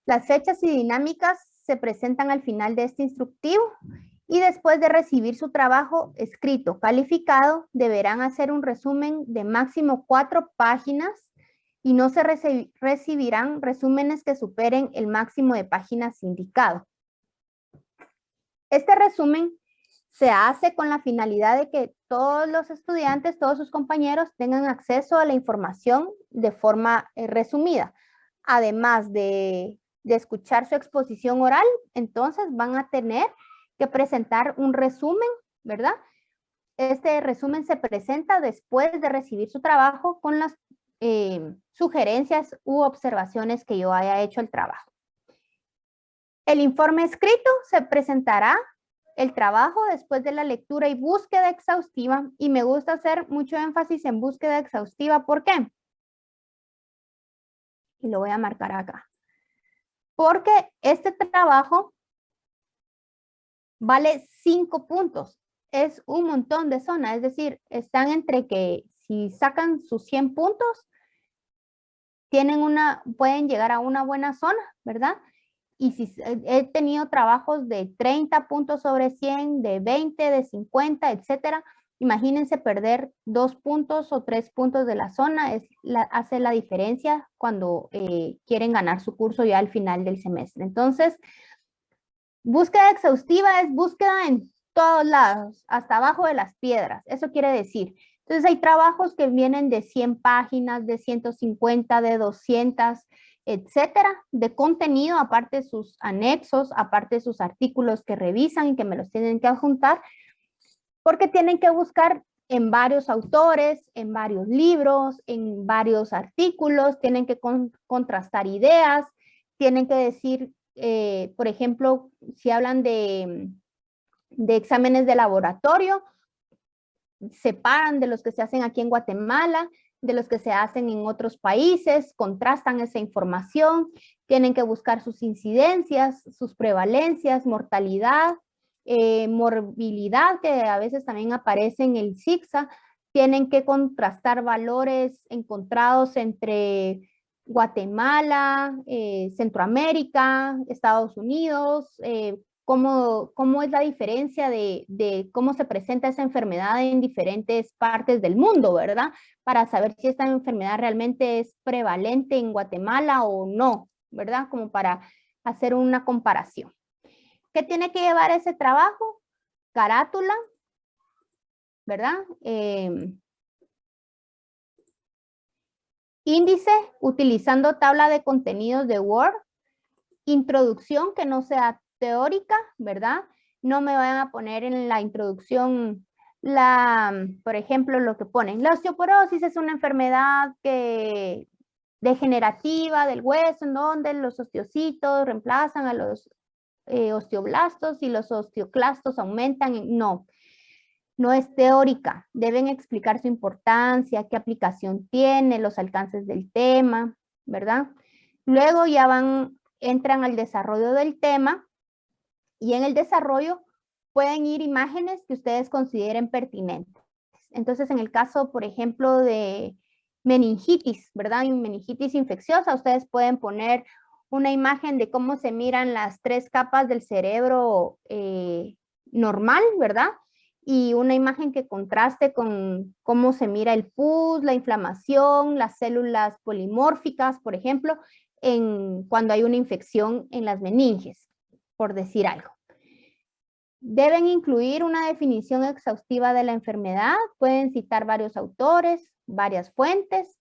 Las fechas y dinámicas se presentan al final de este instructivo y después de recibir su trabajo escrito calificado, deberán hacer un resumen de máximo 4 páginas y no se recibirán resúmenes que superen el máximo de páginas indicado. Este resumen se hace con la finalidad de que todos los estudiantes, todos sus compañeros tengan acceso a la información de forma resumida. Además de escuchar su exposición oral, entonces van a tener que presentar un resumen, ¿verdad? Este resumen se presenta después de recibir su trabajo con las sugerencias u observaciones que yo haya hecho el trabajo. El informe escrito se presentará el trabajo después de la lectura y búsqueda exhaustiva, y me gusta hacer mucho énfasis en búsqueda exhaustiva. ¿Por qué? Y lo voy a marcar acá. Porque este trabajo vale 5 puntos. Es un montón de zona, es decir, están entre que si sacan sus 100 puntos, pueden llegar a una buena zona, ¿verdad? Y si he tenido trabajos de 30 puntos sobre 100, de 20, de 50, etcétera. Imagínense perder 2 puntos o 3 puntos de la zona, hace la diferencia cuando quieren ganar su curso ya al final del semestre. Entonces, búsqueda exhaustiva es búsqueda en todos lados, hasta abajo de las piedras. Eso quiere decir. Entonces, hay trabajos que vienen de 100 páginas, de 150, de 200, etcétera, de contenido, aparte de sus anexos, aparte de sus artículos que revisan y que me los tienen que adjuntar, porque tienen que buscar en varios autores, en varios libros, en varios artículos, tienen que contrastar ideas, tienen que decir, por ejemplo, si hablan de exámenes de laboratorio, separan de los que se hacen aquí en Guatemala, de los que se hacen en otros países, contrastan esa información, tienen que buscar sus incidencias, sus prevalencias, mortalidad, morbilidad, que a veces también aparece en el CICSA, tienen que contrastar valores encontrados entre Guatemala, Centroamérica, Estados Unidos, cómo es la diferencia de cómo se presenta esa enfermedad en diferentes partes del mundo, ¿verdad? Para saber si esta enfermedad realmente es prevalente en Guatemala o no, ¿verdad? Como para hacer una comparación. ¿Qué tiene que llevar ese trabajo? Carátula, ¿verdad? Índice, utilizando tabla de contenidos de Word. Introducción que no sea teórica, ¿verdad? No me vayan a poner en la introducción, por ejemplo, lo que ponen. La osteoporosis es una enfermedad degenerativa del hueso, en donde los osteocitos reemplazan a los osteoblastos y los osteoclastos aumentan. No es teórica. Deben explicar su importancia, qué aplicación tiene, los alcances del tema, ¿verdad? Luego ya entran al desarrollo del tema, y en el desarrollo pueden ir imágenes que ustedes consideren pertinentes. Entonces, en el caso, por ejemplo, de meningitis, ¿verdad? Y meningitis infecciosa, ustedes pueden poner una imagen de cómo se miran las 3 capas del cerebro normal, ¿verdad? Y una imagen que contraste con cómo se mira el pus, la inflamación, las células polimórficas, por ejemplo, cuando hay una infección en las meninges, por decir algo. Deben incluir una definición exhaustiva de la enfermedad, pueden citar varios autores, varias fuentes.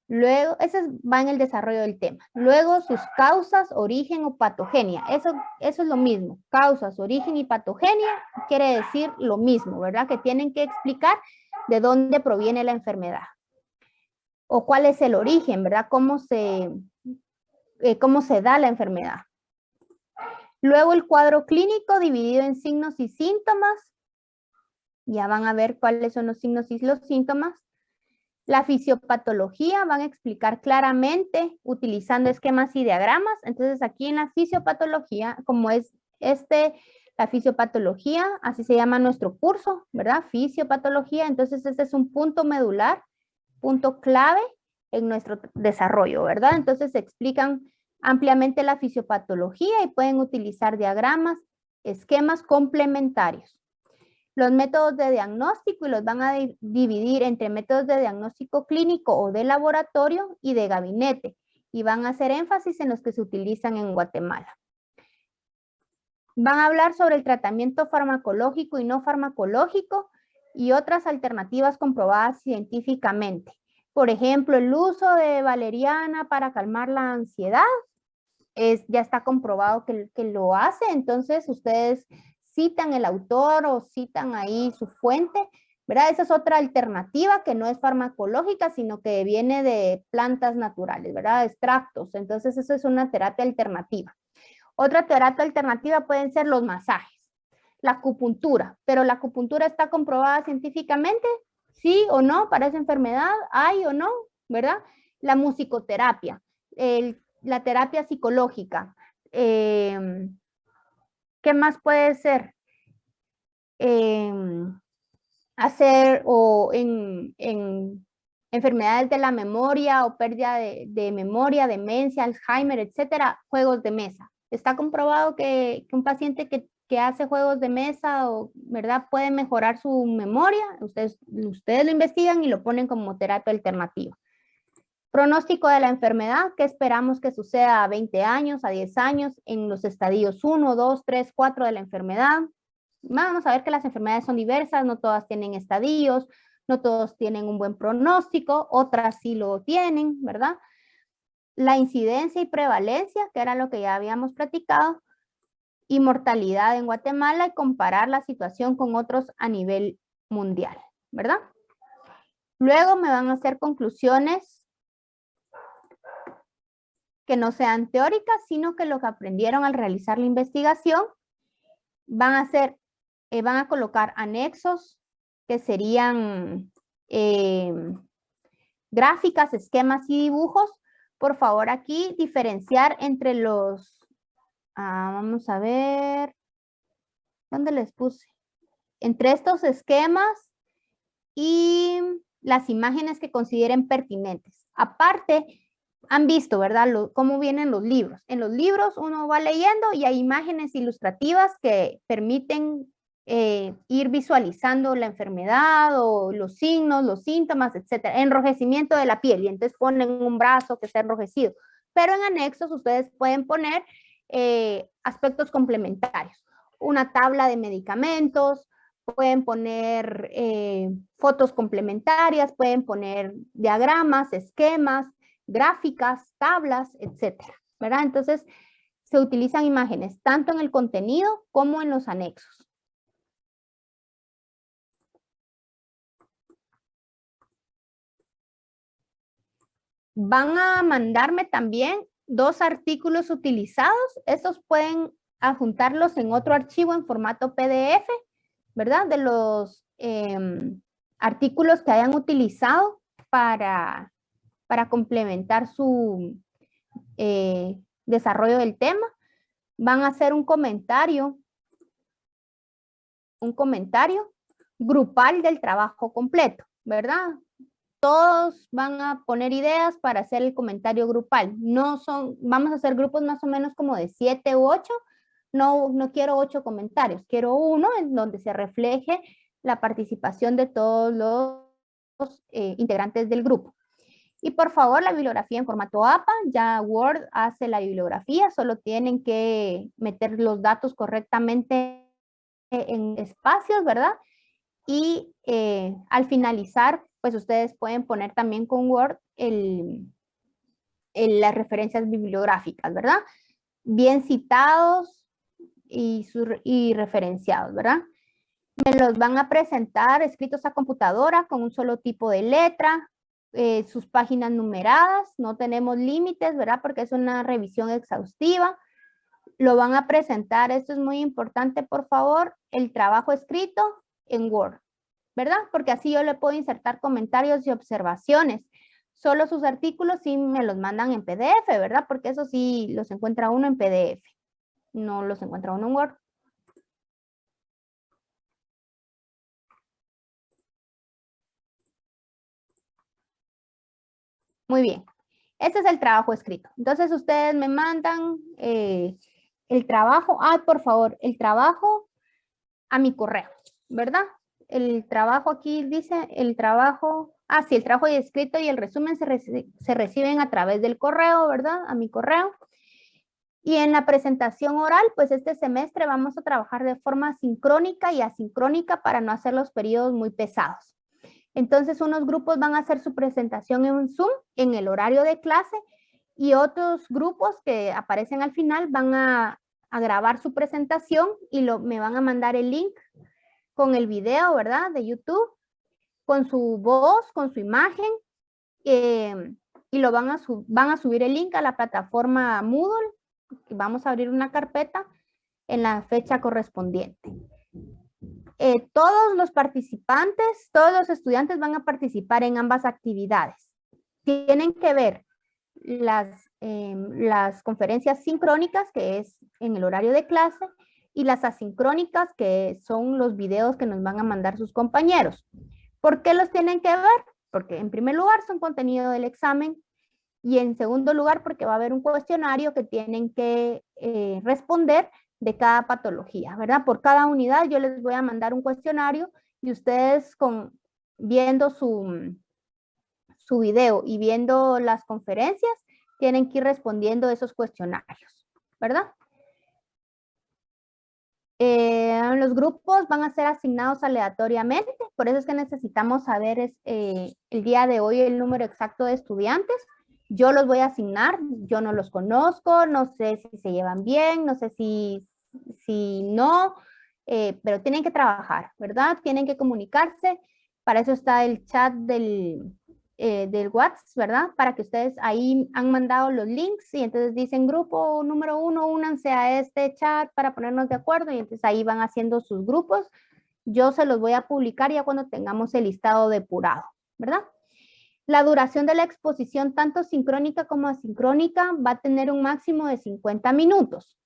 Luego, eso va en el desarrollo del tema. Luego, sus causas, origen o patogenia. Eso es lo mismo. Causas, origen y patogenia quiere decir lo mismo, ¿verdad? Que tienen que explicar de dónde proviene la enfermedad. O cuál es el origen, ¿verdad? Cómo se da la enfermedad. Luego, el cuadro clínico dividido en signos y síntomas. Ya van a ver cuáles son los signos y los síntomas. La fisiopatología van a explicar claramente utilizando esquemas y diagramas. Entonces aquí en la fisiopatología, como es la fisiopatología, así se llama nuestro curso, ¿verdad? Fisiopatología, entonces este es un punto medular, punto clave en nuestro desarrollo, ¿verdad? Entonces se explican ampliamente la fisiopatología y pueden utilizar diagramas, esquemas complementarios. Los métodos de diagnóstico y los van a dividir entre métodos de diagnóstico clínico o de laboratorio y de gabinete y van a hacer énfasis en los que se utilizan en Guatemala. Van a hablar sobre el tratamiento farmacológico y no farmacológico y otras alternativas comprobadas científicamente. Por ejemplo, el uso de valeriana para calmar la ansiedad ya está comprobado que lo hace, entonces ustedes citan el autor o citan ahí su fuente, ¿verdad? Esa es otra alternativa que no es farmacológica, sino que viene de plantas naturales, ¿verdad? Extractos. Entonces, eso es una terapia alternativa. Otra terapia alternativa pueden ser los masajes, la acupuntura, pero la acupuntura está comprobada científicamente, sí o no, para esa enfermedad, hay o no, ¿verdad? La musicoterapia, la terapia psicológica, ¿qué más puede ser? Hacer o en enfermedades de la memoria o pérdida de memoria, demencia, Alzheimer, etcétera, juegos de mesa. Está comprobado que un paciente que hace juegos de mesa, ¿verdad? Puede mejorar su memoria. Ustedes lo investigan y lo ponen como terapia alternativa. Pronóstico de la enfermedad, ¿qué esperamos que suceda a 20 años, a 10 años, en los estadios 1, 2, 3, 4 de la enfermedad? Vamos a ver que las enfermedades son diversas, no todas tienen estadios, no todos tienen un buen pronóstico, otras sí lo tienen, ¿verdad? La incidencia y prevalencia, que era lo que ya habíamos platicado, y mortalidad en Guatemala y comparar la situación con otros a nivel mundial, ¿verdad? Luego me van a hacer conclusiones que no sean teóricas, sino que lo que aprendieron al realizar la investigación van a colocar anexos que serían gráficas, esquemas y dibujos. Por favor, aquí diferenciar entre los, vamos a ver, ¿dónde les puse? Entre estos esquemas y las imágenes que consideren pertinentes. Aparte, han visto, ¿verdad? Cómo vienen los libros. En los libros uno va leyendo y hay imágenes ilustrativas que permiten ir visualizando la enfermedad o los signos, los síntomas, etcétera. Enrojecimiento de la piel y entonces ponen un brazo que está enrojecido. Pero en anexos ustedes pueden poner aspectos complementarios. Una tabla de medicamentos, pueden poner fotos complementarias, pueden poner diagramas, esquemas, gráficas, tablas, etcétera, ¿verdad? Entonces, se utilizan imágenes tanto en el contenido como en los anexos. Van a mandarme también 2 artículos utilizados. Estos pueden adjuntarlos en otro archivo en formato PDF, ¿verdad? De los artículos que hayan utilizado para complementar su desarrollo del tema. Van a hacer un comentario grupal del trabajo completo, ¿verdad? todos van a poner ideas para hacer el comentario grupal. Vamos a hacer grupos más o menos como de 7 u 8. No quiero 8 comentarios, quiero uno en donde se refleje la participación de todos los integrantes del grupo. Y por favor, la bibliografía en formato APA, ya Word hace la bibliografía, solo tienen que meter los datos correctamente en espacios, ¿verdad? Y al finalizar, pues ustedes pueden poner también con Word las referencias bibliográficas, ¿verdad? Bien citados y referenciados, ¿verdad? Me los van a presentar escritos a computadora con un solo tipo de letra, sus páginas numeradas, no tenemos límites, ¿verdad? Porque es una revisión exhaustiva. Lo van a presentar, esto es muy importante, por favor, el trabajo escrito en Word, ¿verdad? Porque así yo le puedo insertar comentarios y observaciones. Solo sus artículos sí me los mandan en PDF, ¿verdad? Porque eso sí los encuentra uno en PDF, no los encuentra uno en Word. Muy bien. Este es el trabajo escrito. Entonces, ustedes me mandan el trabajo. Por favor, el trabajo a mi correo, ¿verdad? El trabajo aquí dice, el trabajo... sí, el trabajo escrito y el resumen se reciben a través del correo, ¿verdad? A mi correo. Y en la presentación oral, pues este semestre vamos a trabajar de forma sincrónica y asincrónica para no hacer los periodos muy pesados. Entonces, unos grupos van a hacer su presentación en Zoom en el horario de clase y otros grupos que aparecen al final van a grabar su presentación y me van a mandar el link con el video, ¿verdad? De YouTube, con su voz, con su imagen y lo van a subir el link a la plataforma Moodle. Vamos a abrir una carpeta en la fecha correspondiente. Todos los participantes, todos los estudiantes van a participar en ambas actividades. Tienen que ver las conferencias sincrónicas, que es en el horario de clase, y las asincrónicas, que son los videos que nos van a mandar sus compañeros. ¿Por qué los tienen que ver? Porque en primer lugar son contenido del examen y en segundo lugar porque va a haber un cuestionario que tienen que responder de cada patología, ¿verdad? Por cada unidad yo les voy a mandar un cuestionario y ustedes viendo su video y viendo las conferencias tienen que ir respondiendo esos cuestionarios, ¿verdad? Los grupos van a ser asignados aleatoriamente, por eso es que necesitamos saber el día de hoy el número exacto de estudiantes. Yo los voy a asignar, yo no los conozco, no sé si se llevan bien, no sé si no, pero tienen que trabajar, ¿verdad? Tienen que comunicarse, para eso está el chat del WhatsApp, ¿verdad? Para que ustedes ahí han mandado los links y entonces dicen grupo número 1, únanse a este chat para ponernos de acuerdo y entonces ahí van haciendo sus grupos. Yo se los voy a publicar ya cuando tengamos el listado depurado, ¿verdad? La duración de la exposición, tanto sincrónica como asincrónica, va a tener un máximo de 50 minutos.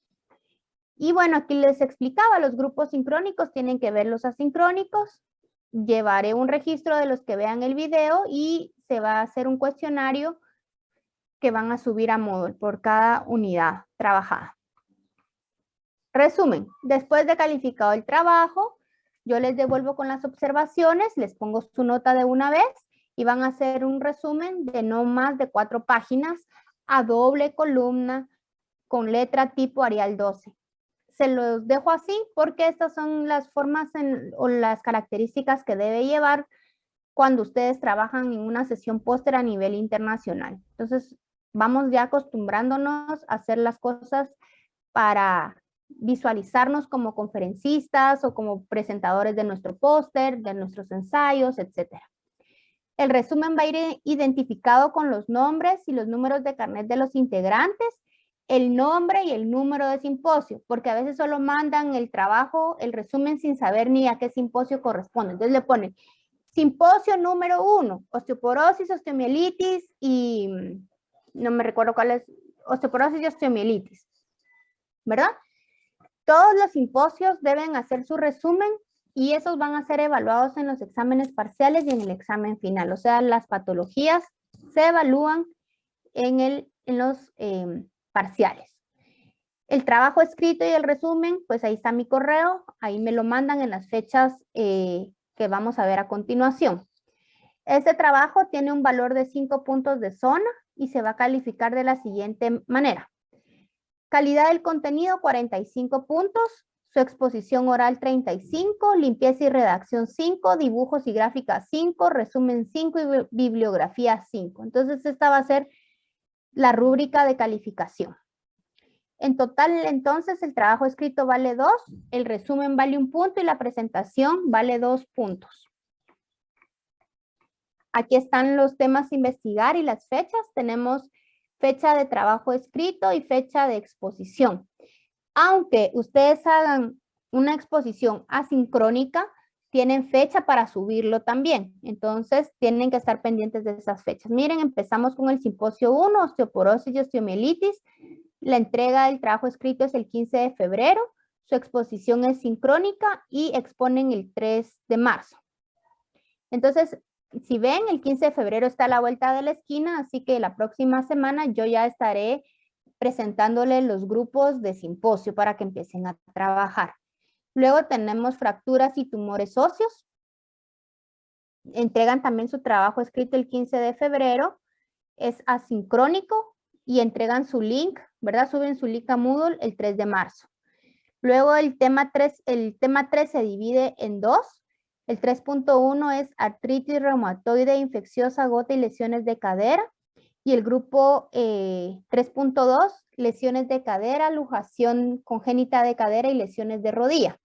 Y bueno, aquí les explicaba, los grupos sincrónicos tienen que ver los asincrónicos. Llevaré un registro de los que vean el video y se va a hacer un cuestionario que van a subir a Moodle por cada unidad trabajada. Resumen, después de calificado el trabajo, yo les devuelvo con las observaciones, les pongo su nota de una vez y van a hacer un resumen de no más de 4 páginas a doble columna con letra tipo Arial 12. Se los dejo así porque estas son las formas o las características que debe llevar cuando ustedes trabajan en una sesión póster a nivel internacional. Entonces, vamos ya acostumbrándonos a hacer las cosas para visualizarnos como conferencistas o como presentadores de nuestro póster, de nuestros ensayos, etc. El resumen va a ir identificado con los nombres y los números de carnet de los integrantes, el nombre y el número de simposio, porque a veces solo mandan el trabajo, el resumen sin saber ni a qué simposio corresponde. Entonces le ponen simposio número 1, osteoporosis, osteomielitis y no me recuerdo cuál es, osteoporosis y osteomielitis, ¿verdad? Todos los simposios deben hacer su resumen y esos van a ser evaluados en los exámenes parciales y en el examen final. O sea, las patologías se evalúan en los parciales. El trabajo escrito y el resumen, pues ahí está mi correo, ahí me lo mandan en las fechas que vamos a ver a continuación. Este trabajo tiene un valor de 5 puntos de zona y se va a calificar de la siguiente manera. Calidad del contenido, 45 puntos. Su exposición oral, 35. Limpieza y redacción, 5. Dibujos y gráficas, 5. Resumen, 5. Y bibliografía, 5. Entonces, esta va a ser la rúbrica de calificación. En total, entonces, el trabajo escrito vale 2, el resumen vale 1 punto y la presentación vale 2 puntos. Aquí están los temas a investigar y las fechas. Tenemos fecha de trabajo escrito y fecha de exposición. Aunque ustedes hagan una exposición asincrónica, tienen fecha para subirlo también. Entonces, tienen que estar pendientes de esas fechas. Miren, empezamos con el simposio 1, osteoporosis y osteomielitis. La entrega del trabajo escrito es el 15 de febrero. Su exposición es sincrónica y exponen el 3 de marzo. Entonces, si ven, el 15 de febrero está a la vuelta de la esquina, así que la próxima semana yo ya estaré presentándole los grupos de simposio para que empiecen a trabajar. Luego tenemos fracturas y tumores óseos. Entregan también su trabajo escrito el 15 de febrero. Es asincrónico y entregan su link, ¿verdad? Suben su link a Moodle el 3 de marzo. Luego el tema 3 se divide en dos. El 3.1 es artritis reumatoide infecciosa, gota y lesiones de cadera. Y el grupo 3.2, lesiones de cadera, luxación congénita de cadera y lesiones de rodilla.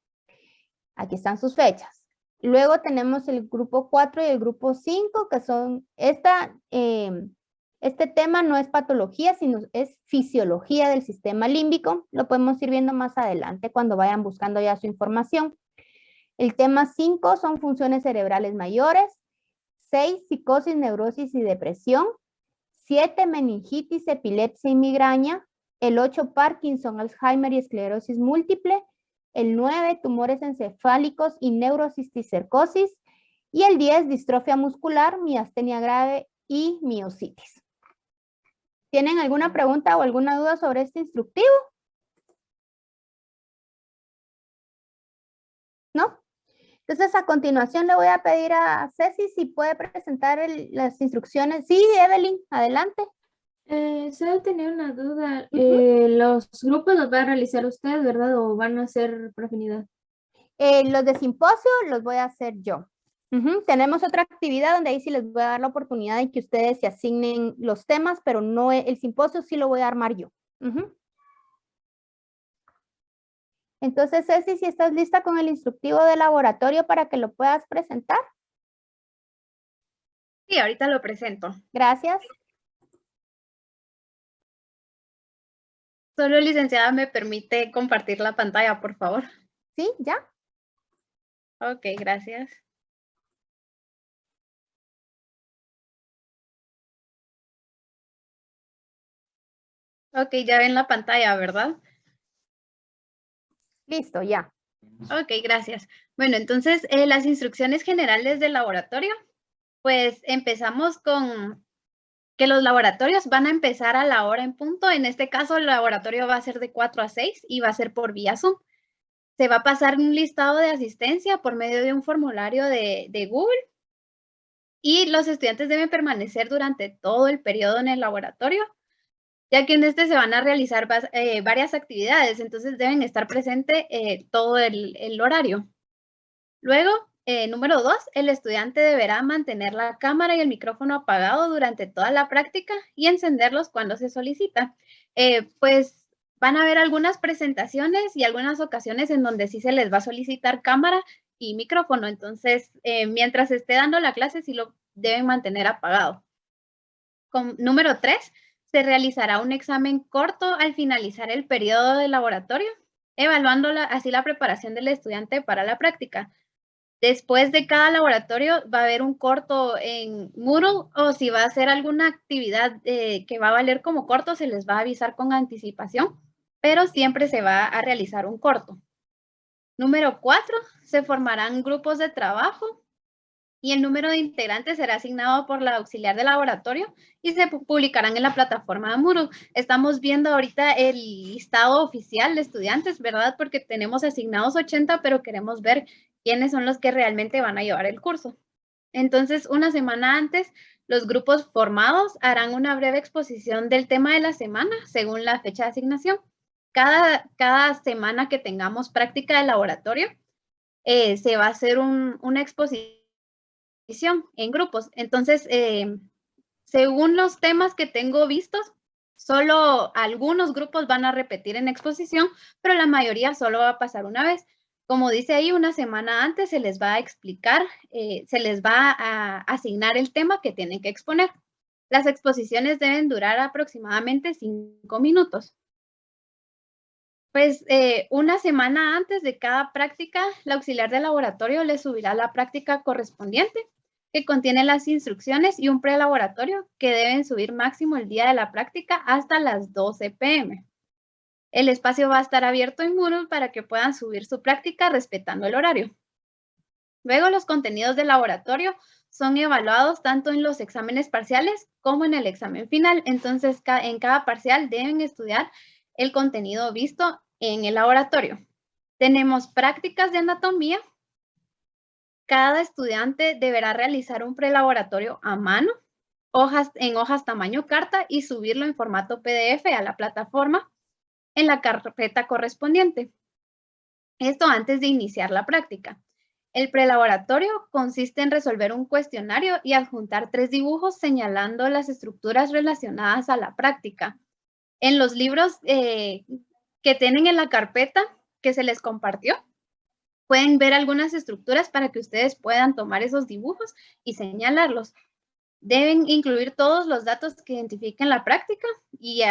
Aquí están sus fechas. Luego tenemos el grupo 4 y el grupo 5, que son, este tema no es patología, sino es fisiología del sistema límbico. Lo podemos ir viendo más adelante cuando vayan buscando ya su información. El tema 5 son funciones cerebrales mayores. 6, psicosis, neurosis y depresión. 7, meningitis, epilepsia y migraña. El 8, Parkinson, Alzheimer y esclerosis múltiple. El 9, tumores encefálicos y neurocisticercosis. Y el 10, distrofia muscular, miastenia grave y miositis. ¿Tienen alguna pregunta o alguna duda sobre este instructivo? ¿No? Entonces, a continuación le voy a pedir a Ceci si puede presentar las instrucciones. Sí, Evelyn, adelante. Solo tenía una duda. ¿Los grupos los va a realizar usted, verdad? ¿O van a ser por afinidad? Los de simposio los voy a hacer yo. Tenemos otra actividad donde ahí sí les voy a dar la oportunidad de que ustedes se asignen los temas, pero no el simposio sí lo voy a armar yo. Entonces, Ceci, si estás lista con el instructivo de laboratorio para que lo puedas presentar. Sí, ahorita lo presento. Gracias. Solo, licenciada, me permite compartir la pantalla, por favor. ¿Sí? ¿Ya? Ok, gracias. Ok, ya ven la pantalla, ¿verdad? Listo, ya. Ok, gracias. Bueno, entonces, las instrucciones generales del laboratorio, pues empezamos con que los laboratorios van a empezar a la hora en punto. En este caso, el laboratorio va a ser de 4 a 6 y va a ser por vía Zoom. Se va a pasar un listado de asistencia por medio de un formulario de Google y los estudiantes deben permanecer durante todo el periodo en el laboratorio, ya que en este se van a realizar varias actividades, entonces deben estar presentes todo el horario. Luego, número 2, el estudiante deberá mantener la cámara y el micrófono apagado durante toda la práctica y encenderlos cuando se solicita. Pues van a haber algunas presentaciones y algunas ocasiones en donde sí se les va a solicitar cámara y micrófono, entonces mientras esté dando la clase sí lo deben mantener apagado. Número 3, se realizará un examen corto al finalizar el periodo de laboratorio, evaluando así la preparación del estudiante para la práctica. Después de cada laboratorio va a haber un corto en Moodle o si va a hacer alguna actividad que va a valer como corto, se les va a avisar con anticipación, pero siempre se va a realizar un corto. Número 4, se formarán grupos de trabajo y el número de integrantes será asignado por la auxiliar de laboratorio y se publicarán en la plataforma de Moodle. Estamos viendo ahorita el listado oficial de estudiantes, ¿verdad? Porque tenemos asignados 80, pero queremos ver quiénes son los que realmente van a llevar el curso. Entonces, una semana antes, los grupos formados harán una breve exposición del tema de la semana según la fecha de asignación. Cada semana que tengamos práctica de laboratorio, se va a hacer una exposición en grupos. Entonces, según los temas que tengo vistos, solo algunos grupos van a repetir en exposición, pero la mayoría solo va a pasar una vez. Como dice ahí, una semana antes se les va a explicar, se les va a asignar el tema que tienen que exponer. Las exposiciones deben durar aproximadamente 5 minutos. Pues una semana antes de cada práctica, la auxiliar de laboratorio le subirá la práctica correspondiente, que contiene las instrucciones y un prelaboratorio que deben subir máximo el día de la práctica hasta las 12 p.m. El espacio va a estar abierto en Moodle para que puedan subir su práctica respetando el horario. Luego, los contenidos del laboratorio son evaluados tanto en los exámenes parciales como en el examen final. Entonces, en cada parcial deben estudiar el contenido visto en el laboratorio. Tenemos prácticas de anatomía. Cada estudiante deberá realizar un prelaboratorio a mano, en hojas tamaño carta y subirlo en formato PDF a la plataforma en la carpeta correspondiente. Esto antes de iniciar la práctica. El prelaboratorio consiste en resolver un cuestionario y adjuntar 3 dibujos señalando las estructuras relacionadas a la práctica. En los libros que tienen en la carpeta que se les compartió, pueden ver algunas estructuras para que ustedes puedan tomar esos dibujos y señalarlos. Deben incluir todos los datos que identifiquen la práctica y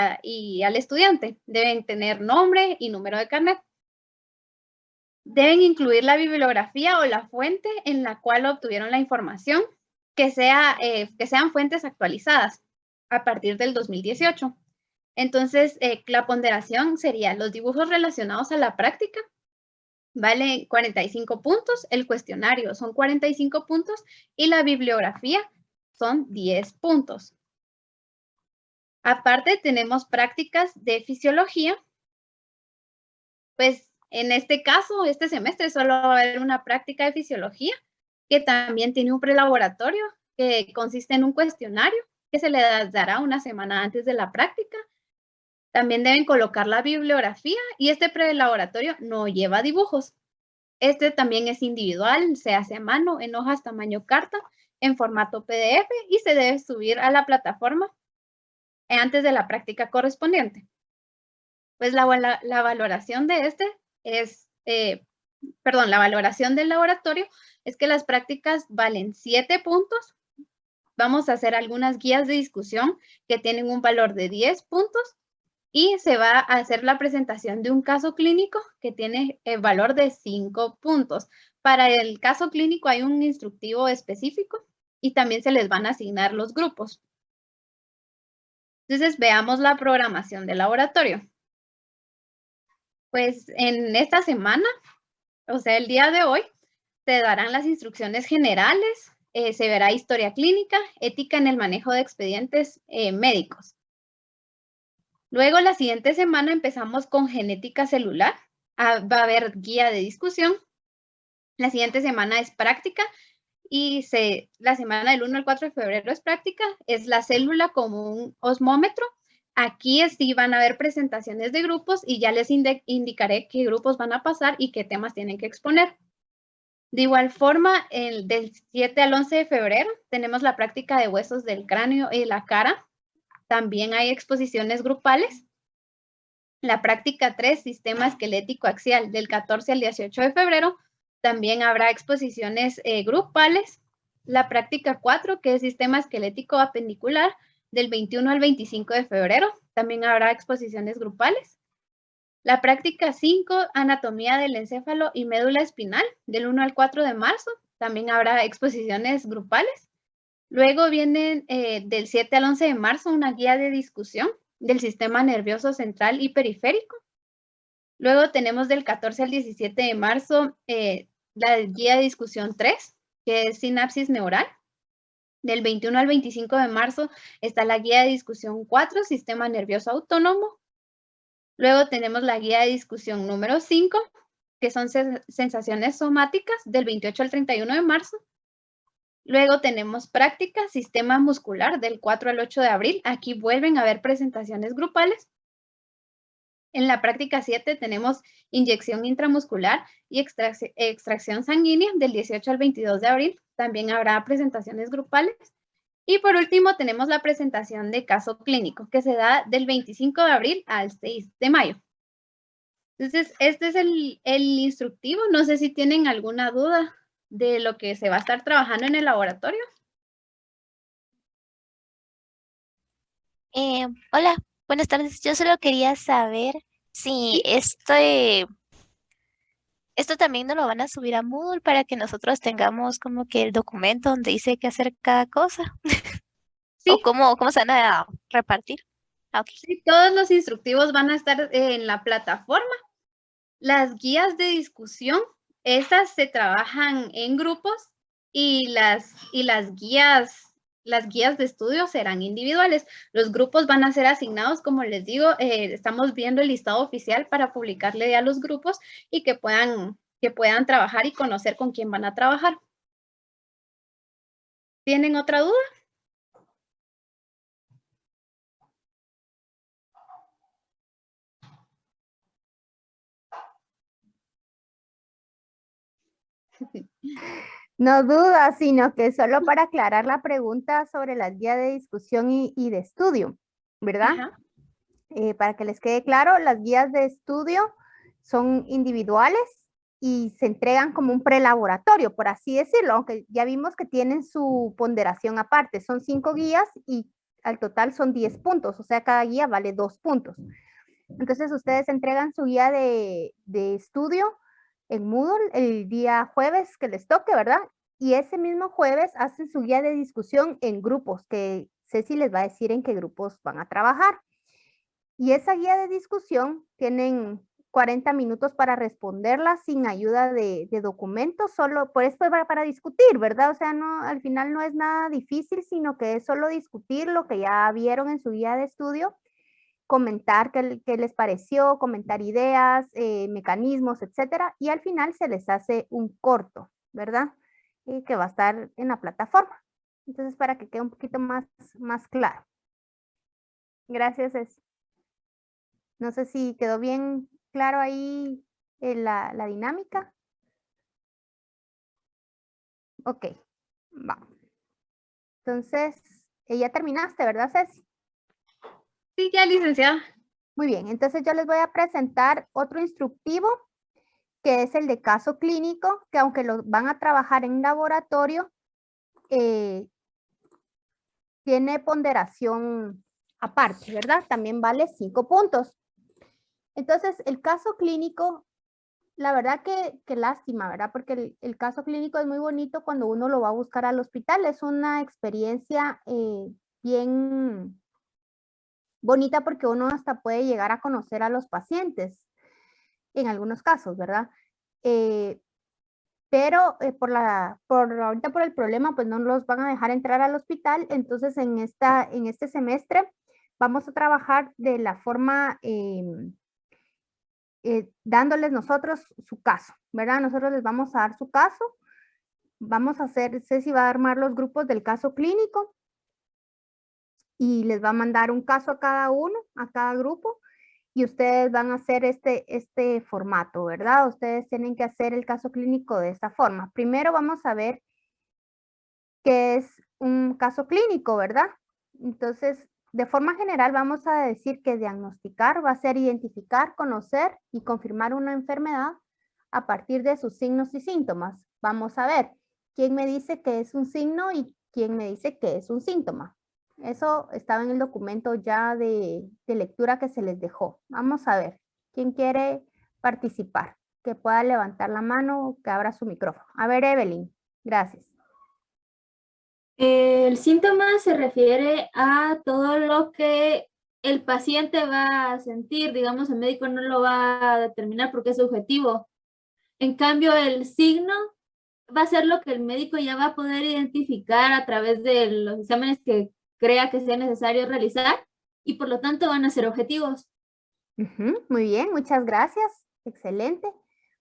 al estudiante. Deben tener nombre y número de carnet. Deben incluir la bibliografía o la fuente en la cual obtuvieron la información, que sean fuentes actualizadas a partir del 2018. Entonces, la ponderación sería los dibujos relacionados a la práctica, vale 45 puntos, el cuestionario son 45 puntos y la bibliografía son 10 puntos. Aparte, tenemos prácticas de fisiología. Pues en este caso, este semestre solo va a haber una práctica de fisiología que también tiene un prelaboratorio que consiste en un cuestionario que se les dará una semana antes de la práctica. También deben colocar la bibliografía y este prelaboratorio no lleva dibujos. Este también es individual, se hace a mano en hojas tamaño carta, en formato PDF y se debe subir a la plataforma antes de la práctica correspondiente. Pues la valoración de la valoración del laboratorio es que las prácticas valen 7 puntos. Vamos a hacer algunas guías de discusión que tienen un valor de 10 puntos y se va a hacer la presentación de un caso clínico que tiene el valor de 5 puntos. Para el caso clínico hay un instructivo específico y también se les van a asignar los grupos. Entonces, veamos la programación del laboratorio. Pues en esta semana, o sea, el día de hoy, se darán las instrucciones generales, se verá historia clínica, ética en el manejo de expedientes médicos. Luego, la siguiente semana empezamos con genética celular. Va a haber guía de discusión. La siguiente semana es práctica y la semana del 1 al 4 de febrero es práctica. Es la célula como un osmómetro. Aquí sí van a haber presentaciones de grupos y ya les indicaré qué grupos van a pasar y qué temas tienen que exponer. De igual forma, del 7 al 11 de febrero tenemos la práctica de huesos del cráneo y la cara. También hay exposiciones grupales. La práctica 3, sistema esquelético axial, del 14 al 18 de febrero. También habrá exposiciones grupales. La práctica 4, que es sistema esquelético apendicular, del 21 al 25 de febrero. También habrá exposiciones grupales. La práctica 5, anatomía del encéfalo y médula espinal, del 1 al 4 de marzo. También habrá exposiciones grupales. Luego vienen del 7 al 11 de marzo una guía de discusión del sistema nervioso central y periférico. Luego tenemos del 14 al 17 de marzo la guía de discusión 3, que es sinapsis neural. Del 21 al 25 de marzo está la guía de discusión 4, sistema nervioso autónomo. Luego tenemos la guía de discusión número 5, que son sensaciones somáticas, del 28 al 31 de marzo. Luego tenemos práctica, sistema muscular, del 4 al 8 de abril. Aquí vuelven a haber presentaciones grupales. En la práctica 7 tenemos inyección intramuscular y extracción sanguínea, del 18 al 22 de abril. También habrá presentaciones grupales. Y por último tenemos la presentación de caso clínico, que se da del 25 de abril al 6 de mayo. Entonces, este es el instructivo. No sé si tienen alguna duda de lo que se va a estar trabajando en el laboratorio. Hola, buenas tardes. Yo solo quería saber si Sí. esto también nos lo van a subir a Moodle para que nosotros tengamos como que el documento donde dice qué hacer cada cosa. ¿O Sí, cómo se van a repartir? Ah, ok. sí, todos los instructivos van a estar en la plataforma. Las guías de discusión, estas se trabajan en grupos y las guías de estudio serán individuales. Los grupos van a ser asignados, como les digo, estamos viendo el listado oficial para publicarle ya a los grupos y que puedan trabajar y conocer con quién van a trabajar. ¿Tienen otra duda? No duda, sino que solo para aclarar la pregunta sobre las guías de discusión y de estudio, ¿verdad? Ajá. Para que les quede claro, las guías de estudio son individuales y se entregan como un prelaboratorio, por así decirlo, aunque ya vimos que tienen su ponderación aparte. Son 5 guías y al total son 10 puntos, o sea, cada guía vale 2 puntos. Entonces, ustedes entregan su guía de estudio en Moodle el día jueves que les toque, ¿verdad? Y ese mismo jueves hacen su guía de discusión en grupos, que Ceci les va a decir en qué grupos van a trabajar. Y esa guía de discusión tienen 40 minutos para responderla sin ayuda de documentos, solo pues para discutir, ¿verdad? O sea, no, al final no es nada difícil, sino que es solo discutir lo que ya vieron en su guía de estudio, comentar qué les pareció, comentar ideas, mecanismos, etcétera, y al final se les hace un corto, ¿verdad? Que va a estar en la plataforma. Entonces, para que quede un poquito más claro. Gracias, Ceci. No sé si quedó bien claro ahí la dinámica. Ok, va. Entonces, ya terminaste, ¿verdad, Ceci? Sí, ya, licenciada. Muy bien, entonces yo les voy a presentar otro instructivo, que es el de caso clínico, que aunque lo van a trabajar en laboratorio, tiene ponderación aparte, ¿verdad? También vale 5 puntos. Entonces, el caso clínico, la verdad que lástima, ¿verdad? Porque el caso clínico es muy bonito cuando uno lo va a buscar al hospital. Es una experiencia bien bonita porque uno hasta puede llegar a conocer a los pacientes en algunos casos, ¿verdad? Pero ahorita por el problema, pues no los van a dejar entrar al hospital. Entonces, en este semestre vamos a trabajar de la forma dándoles nosotros su caso, ¿verdad? Nosotros les vamos a dar su caso. Vamos a hacer, Ceci va a armar los grupos del caso clínico y les va a mandar un caso a cada uno, a cada grupo, y ustedes van a hacer este formato, ¿verdad? Ustedes tienen que hacer el caso clínico de esta forma. Primero vamos a ver qué es un caso clínico, ¿verdad? Entonces, de forma general vamos a decir que diagnosticar va a ser identificar, conocer y confirmar una enfermedad a partir de sus signos y síntomas. Vamos a ver quién me dice que es un signo y quién me dice que es un síntoma. Eso estaba en el documento ya de lectura que se les dejó. Vamos a ver quién quiere participar, que pueda levantar la mano o que abra su micrófono. A ver, Evelyn, gracias. El síntoma se refiere a todo lo que el paciente va a sentir, digamos, el médico no lo va a determinar porque es subjetivo. En cambio, el signo va a ser lo que el médico ya va a poder identificar a través de los exámenes que crea que sea necesario realizar y por lo tanto van a ser objetivos. Muy bien, muchas gracias. Excelente.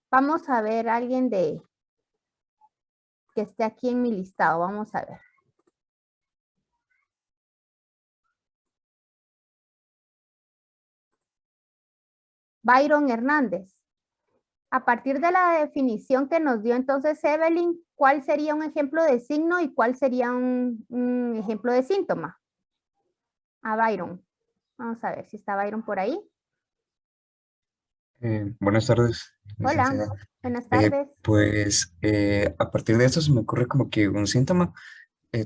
Vamos a ver a alguien que esté aquí en mi listado. Vamos a ver. Byron Hernández. A partir de la definición que nos dio entonces Evelyn, ¿cuál sería un ejemplo de signo y cuál sería un ejemplo de síntoma? A Byron. Vamos a ver si está Byron por ahí. Buenas tardes, Hola, licenciada. buenas tardes. Pues a partir de esto se me ocurre como que un síntoma,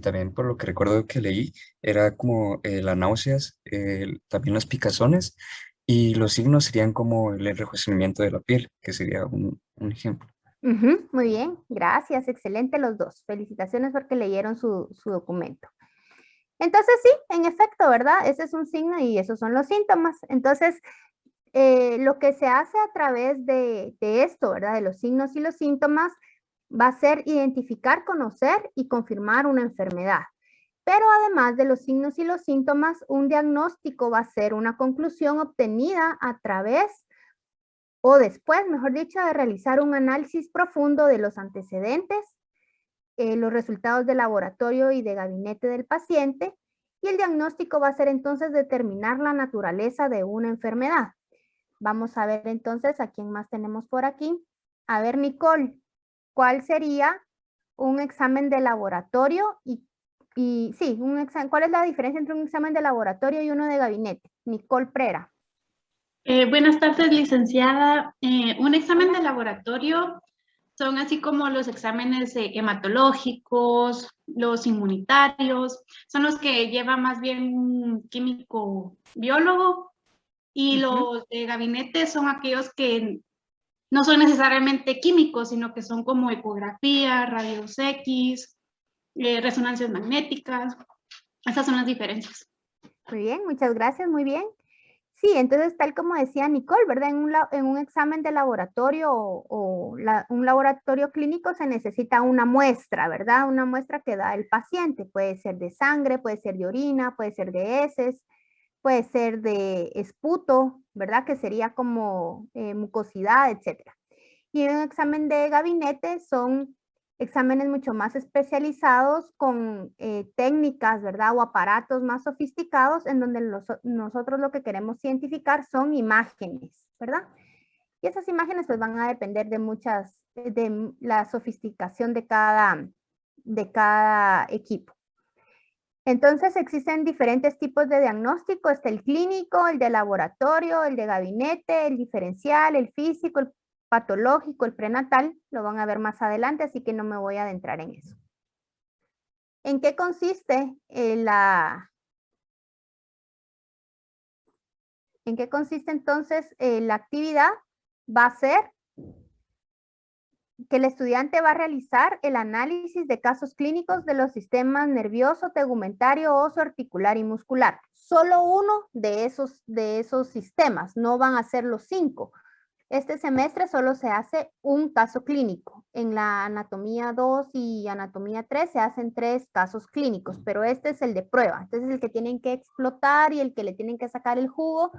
también por lo que recuerdo que leí, era como las náuseas, también las picazones, y los signos serían como el enrojecimiento de la piel, que sería un ejemplo. Muy bien, gracias, excelente los dos. Felicitaciones porque leyeron su documento. Entonces sí, en efecto, ¿verdad? Ese es un signo y esos son los síntomas. Entonces, lo que se hace a través de esto, ¿verdad? De los signos y los síntomas, va a ser identificar, conocer y confirmar una enfermedad. Pero además de los signos y los síntomas, un diagnóstico va a ser una conclusión obtenida a través o después, mejor dicho, de realizar un análisis profundo de los antecedentes, los resultados de laboratorio y de gabinete del paciente, y el diagnóstico va a ser entonces determinar la naturaleza de una enfermedad. Vamos a ver entonces a quién más tenemos por aquí. A ver, Nicole, ¿cuál sería un examen de laboratorio sí, ¿cuál es la diferencia entre un examen de laboratorio y uno de gabinete? Nicole Prera. Buenas tardes, licenciada. Un examen de laboratorio son así como los exámenes hematológicos, los inmunitarios, son los que lleva más bien un químico biólogo, y los de gabinete son aquellos que no son necesariamente químicos, sino que son como ecografía, rayos X, resonancias magnéticas. Esas son las diferencias. Muy bien, muchas gracias, muy bien. Sí, entonces tal como decía Nicole, ¿verdad? En un examen de laboratorio un laboratorio clínico se necesita una muestra, ¿verdad? Una muestra que da el paciente. Puede ser de sangre, puede ser de orina, puede ser de heces, puede ser de esputo, ¿verdad? Que sería como mucosidad, etc. Y en un examen de gabinete son exámenes mucho más especializados con técnicas, ¿verdad? O aparatos más sofisticados en donde nosotros lo que queremos identificar son imágenes, ¿verdad? Y esas imágenes pues van a depender de la sofisticación de cada equipo. Entonces existen diferentes tipos de diagnóstico, está el clínico, el de laboratorio, el de gabinete, el diferencial, el físico, el patológico, el prenatal, lo van a ver más adelante, así que no me voy a adentrar en eso. ¿En qué consiste entonces la actividad? Va a ser que el estudiante va a realizar el análisis de casos clínicos de los sistemas nervioso, tegumentario, óseo, articular y muscular. Solo uno de esos sistemas, no van a ser los 5. Este semestre solo se hace un caso clínico. En la anatomía 2 y anatomía 3 se hacen 3 casos clínicos, pero este es el de prueba. Entonces el que tienen que explotar y el que le tienen que sacar el jugo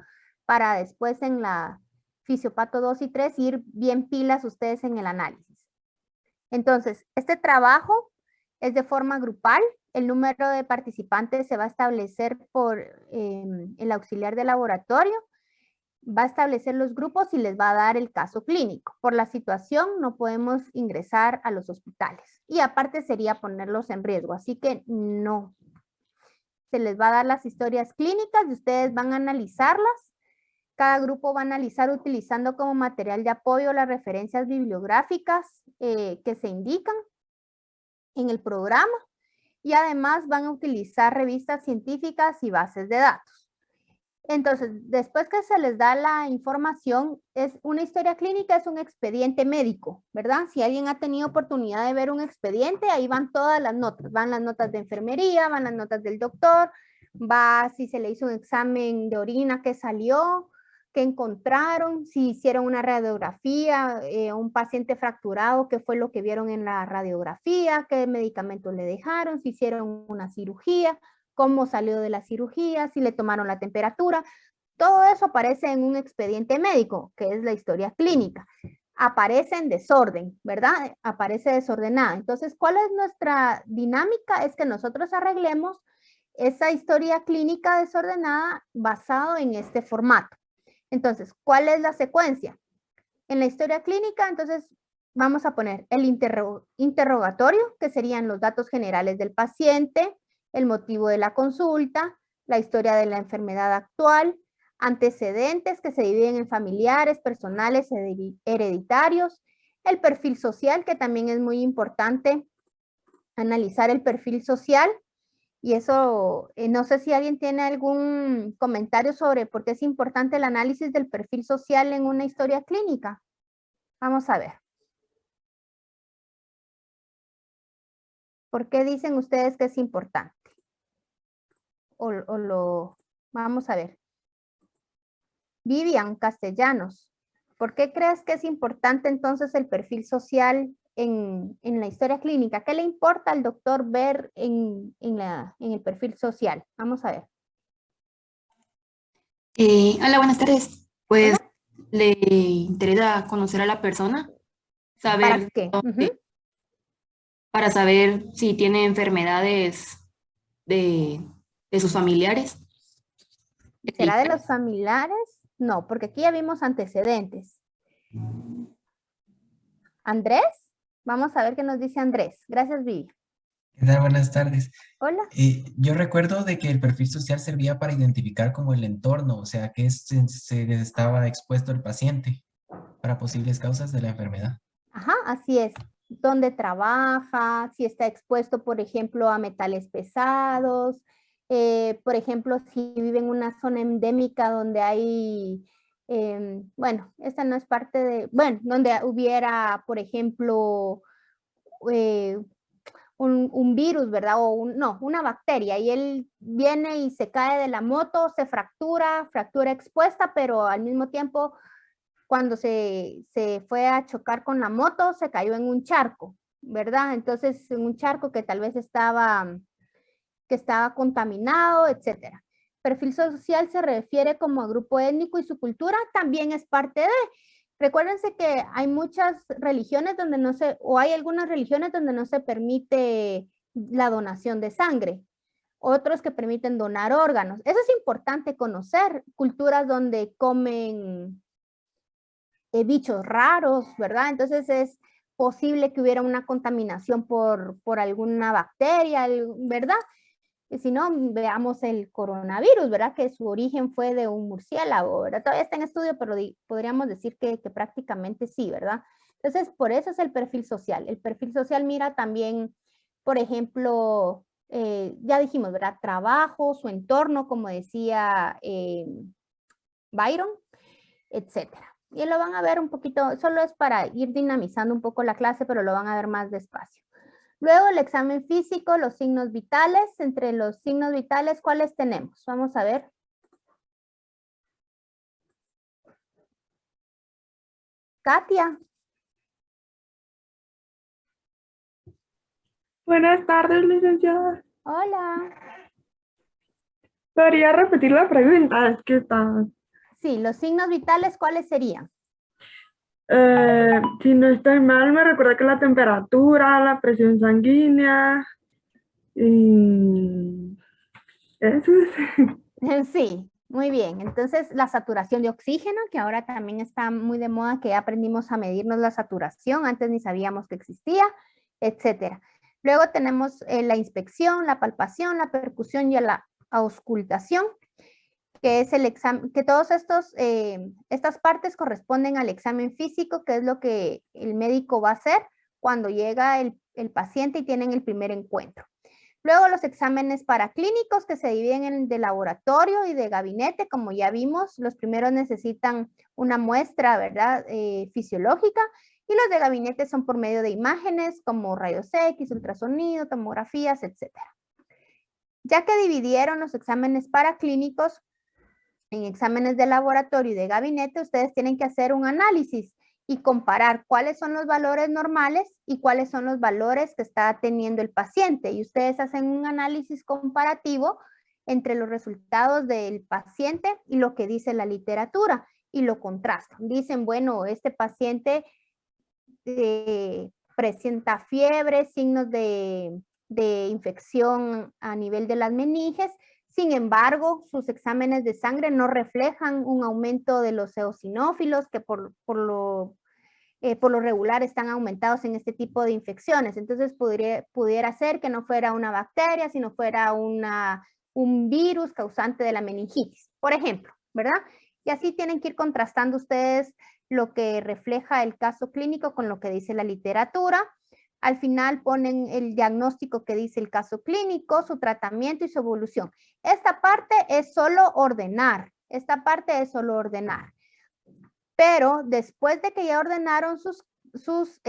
para después en la fisiopato 2 y 3 ir bien pilas ustedes en el análisis. Entonces, este trabajo es de forma grupal. El número de participantes se va a establecer por el auxiliar de laboratorio. Va a establecer los grupos y les va a dar el caso clínico. Por la situación no podemos ingresar a los hospitales. Y aparte sería ponerlos en riesgo. Así que no. Se les va a dar las historias clínicas y ustedes van a analizarlas. Cada grupo va a analizar utilizando como material de apoyo las referencias bibliográficas que se indican en el programa. Y además van a utilizar revistas científicas y bases de datos. Entonces, después que se les da la información, es una historia clínica, es un expediente médico, ¿verdad? Si alguien ha tenido oportunidad de ver un expediente, ahí van todas las notas. Van las notas de enfermería, van las notas del doctor, va si se le hizo un examen de orina, qué salió, qué encontraron, si hicieron una radiografía, un paciente fracturado, qué fue lo que vieron en la radiografía, qué medicamentos le dejaron, si hicieron una cirugía, cómo salió de la cirugía, si le tomaron la temperatura. Todo eso aparece en un expediente médico, que es la historia clínica. Aparece en desorden, ¿verdad? Aparece desordenada. Entonces, ¿cuál es nuestra dinámica? Es que nosotros arreglemos esa historia clínica desordenada basado en este formato. Entonces, ¿cuál es la secuencia? En la historia clínica, entonces, vamos a poner el interrogatorio, que serían los datos generales del paciente, el motivo de la consulta, la historia de la enfermedad actual, antecedentes que se dividen en familiares, personales, hereditarios, el perfil social, que también es muy importante analizar el perfil social. Y eso, no sé si alguien tiene algún comentario sobre por qué es importante el análisis del perfil social en una historia clínica. Vamos a ver. ¿Por qué dicen ustedes que es importante? Vamos a ver. Vivian Castellanos, ¿por qué crees que es importante entonces el perfil social en la historia clínica? ¿Qué le importa al doctor ver en el perfil social? Vamos a ver. Hola, buenas tardes. Pues Hola. le interesa conocer a la persona, ¿Para saber qué? para saber si tiene enfermedades de sus familiares. ¿Será de los familiares? No, porque aquí ya vimos antecedentes. ¿Andrés? Vamos a ver qué nos dice Andrés. Gracias, Vivi. ¿Qué tal? Buenas tardes. Hola. Yo recuerdo de que el perfil social servía para identificar como el entorno, o sea, que se estaba expuesto el paciente para posibles causas de la enfermedad. Ajá, así es. ¿Dónde trabaja? Si está expuesto, por ejemplo, a metales pesados. Por ejemplo, si vive en una zona endémica donde hay, bueno, esta no es parte de, bueno, donde hubiera, por ejemplo, un virus, ¿verdad? O no, una bacteria, y él viene y se cae de la moto, se fractura expuesta, pero al mismo tiempo, cuando se fue a chocar con la moto, se cayó en un charco, ¿verdad? Entonces, en un charco que tal vez estaba contaminado, etcétera. Perfil social se refiere como a grupo étnico y su cultura también es parte de. Recuérdense que hay muchas religiones donde no se, o hay algunas religiones donde no se permite la donación de sangre. Otros que permiten donar órganos. Eso es importante conocer. Culturas donde comen bichos raros, ¿verdad? Entonces es posible que hubiera una contaminación por alguna bacteria, ¿verdad? Y si no, veamos el coronavirus, ¿verdad? Que su origen fue de un murciélago, ¿verdad? Todavía está en estudio, pero podríamos decir que prácticamente sí, ¿verdad? Entonces, por eso es el perfil social. El perfil social mira también, por ejemplo, ya dijimos, ¿verdad? Trabajo, su entorno, como decía Byron, etcétera. Y lo van a ver un poquito, solo es para ir dinamizando un poco la clase, pero lo van a ver más despacio. Luego el examen físico, los signos vitales. Entre los signos vitales, ¿cuáles tenemos? Vamos a ver. Katia. Buenas tardes, licenciada. Hola. ¿Podría repetir la pregunta? Es que está... Sí, los signos vitales, ¿cuáles serían? Si no estoy mal, me recuerda que la temperatura, la presión sanguínea y eso es. Sí, muy bien. Entonces, la saturación de oxígeno, que ahora también está muy de moda, que ya aprendimos a medirnos la saturación, antes ni sabíamos que existía, etcétera. Luego tenemos la inspección, la palpación, la percusión y la auscultación, que es el examen, que todos estas partes corresponden al examen físico, que es lo que el médico va a hacer cuando llega el paciente y tienen el primer encuentro. Luego los exámenes paraclínicos, que se dividen en de laboratorio y de gabinete, como ya vimos. Los primeros necesitan una muestra, ¿verdad? Fisiológica, y los de gabinete son por medio de imágenes como rayos X, ultrasonido, tomografías, etc. Ya que dividieron los exámenes paraclínicos en exámenes de laboratorio y de gabinete, ustedes tienen que hacer un análisis y comparar cuáles son los valores normales y cuáles son los valores que está teniendo el paciente. Y ustedes hacen un análisis comparativo entre los resultados del paciente y lo que dice la literatura y lo contrastan. Dicen, bueno, este paciente presenta fiebre, signos de infección a nivel de las meninges. Sin embargo, sus exámenes de sangre no reflejan un aumento de los eosinófilos que por lo regular están aumentados en este tipo de infecciones. Entonces pudiera ser que no fuera una bacteria, sino fuera un virus causante de la meningitis, por ejemplo, ¿verdad? Y así tienen que ir contrastando ustedes lo que refleja el caso clínico con lo que dice la literatura. Al final ponen el diagnóstico que dice el caso clínico, su tratamiento y su evolución. Esta parte es solo ordenar. Pero después de que ya ordenaron sus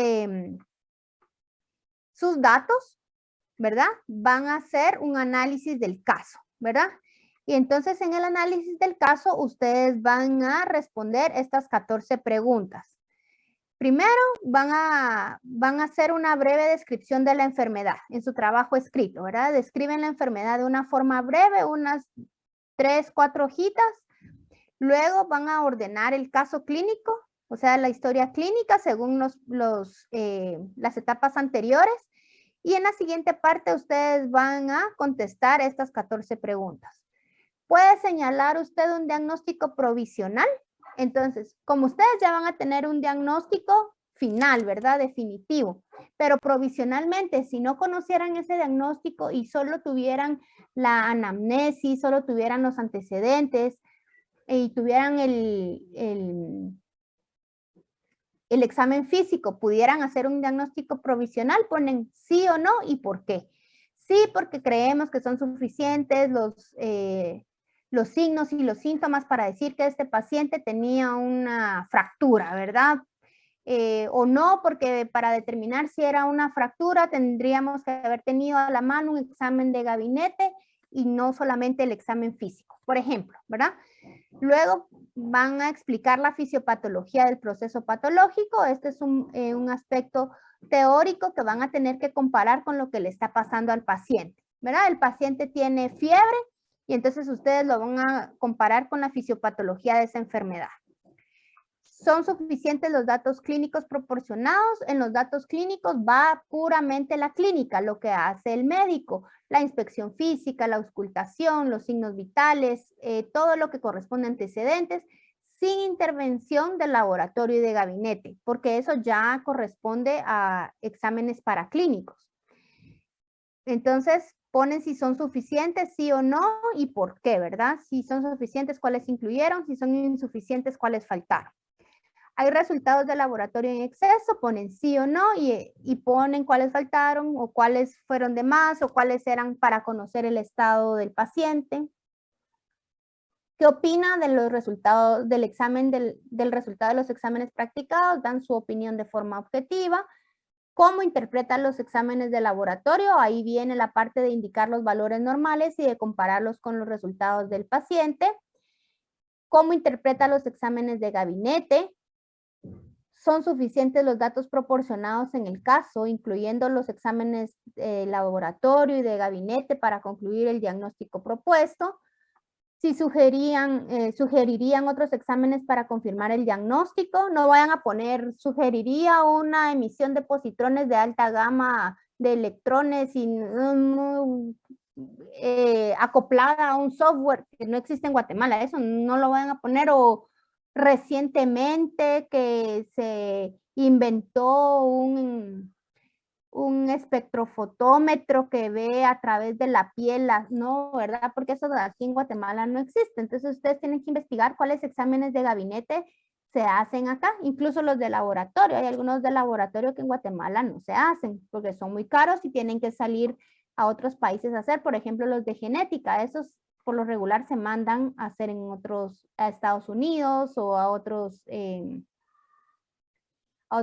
datos, ¿verdad? Van a hacer un análisis del caso, ¿verdad? Y entonces en el análisis del caso ustedes van a responder estas 14 preguntas. Primero van a hacer una breve descripción de la enfermedad en su trabajo escrito, ¿verdad? Describen la enfermedad de una forma breve, unas 3, 4 hojitas. Luego van a ordenar el caso clínico, o sea, la historia clínica según las etapas anteriores. Y en la siguiente parte ustedes van a contestar estas 14 preguntas. ¿Puede señalar usted un diagnóstico provisional? Entonces, como ustedes ya van a tener un diagnóstico final, ¿verdad? Definitivo. Pero provisionalmente, si no conocieran ese diagnóstico y solo tuvieran la anamnesis, solo tuvieran los antecedentes y tuvieran el examen físico, pudieran hacer un diagnóstico provisional, ponen sí o no y por qué. Sí, porque creemos que son suficientes los signos y los síntomas para decir que este paciente tenía una fractura, ¿verdad? O no, porque para determinar si era una fractura tendríamos que haber tenido a la mano un examen de gabinete y no solamente el examen físico, por ejemplo, ¿verdad? Luego van a explicar la fisiopatología del proceso patológico. Este es un aspecto teórico que van a tener que comparar con lo que le está pasando al paciente, ¿verdad? El paciente tiene fiebre y entonces ustedes lo van a comparar con la fisiopatología de esa enfermedad. ¿Son suficientes los datos clínicos proporcionados? En los datos clínicos va puramente la clínica, lo que hace el médico, la inspección física, la auscultación, los signos vitales, todo lo que corresponde a antecedentes, sin intervención del laboratorio y de gabinete, porque eso ya corresponde a exámenes paraclínicos. Entonces, ponen si son suficientes, sí o no, y por qué, ¿verdad? Si son suficientes, cuáles incluyeron, si son insuficientes, cuáles faltaron. Hay resultados de laboratorio en exceso, ponen sí o no y ponen cuáles faltaron o cuáles fueron de más o cuáles eran para conocer el estado del paciente. ¿Qué opina de los resultados del examen, del resultado de los exámenes practicados? Dan su opinión de forma objetiva. ¿Cómo interpretan los exámenes de laboratorio? Ahí viene la parte de indicar los valores normales y de compararlos con los resultados del paciente. ¿Cómo interpreta los exámenes de gabinete? ¿Son suficientes los datos proporcionados en el caso, incluyendo los exámenes de laboratorio y de gabinete para concluir el diagnóstico propuesto? Si sugerirían otros exámenes para confirmar el diagnóstico, no vayan a poner, sugeriría una emisión de positrones de alta gama de electrones y acoplada a un software que no existe en Guatemala, eso no lo vayan a poner, o recientemente que se inventó un espectrofotómetro que ve a través de la piel, no, ¿verdad? Porque eso aquí en Guatemala no existe. Entonces ustedes tienen que investigar cuáles exámenes de gabinete se hacen acá, incluso los de laboratorio. Hay algunos de laboratorio que en Guatemala no se hacen porque son muy caros y tienen que salir a otros países a hacer. Por ejemplo, los de genética, esos por lo regular se mandan a hacer a Estados Unidos o a otros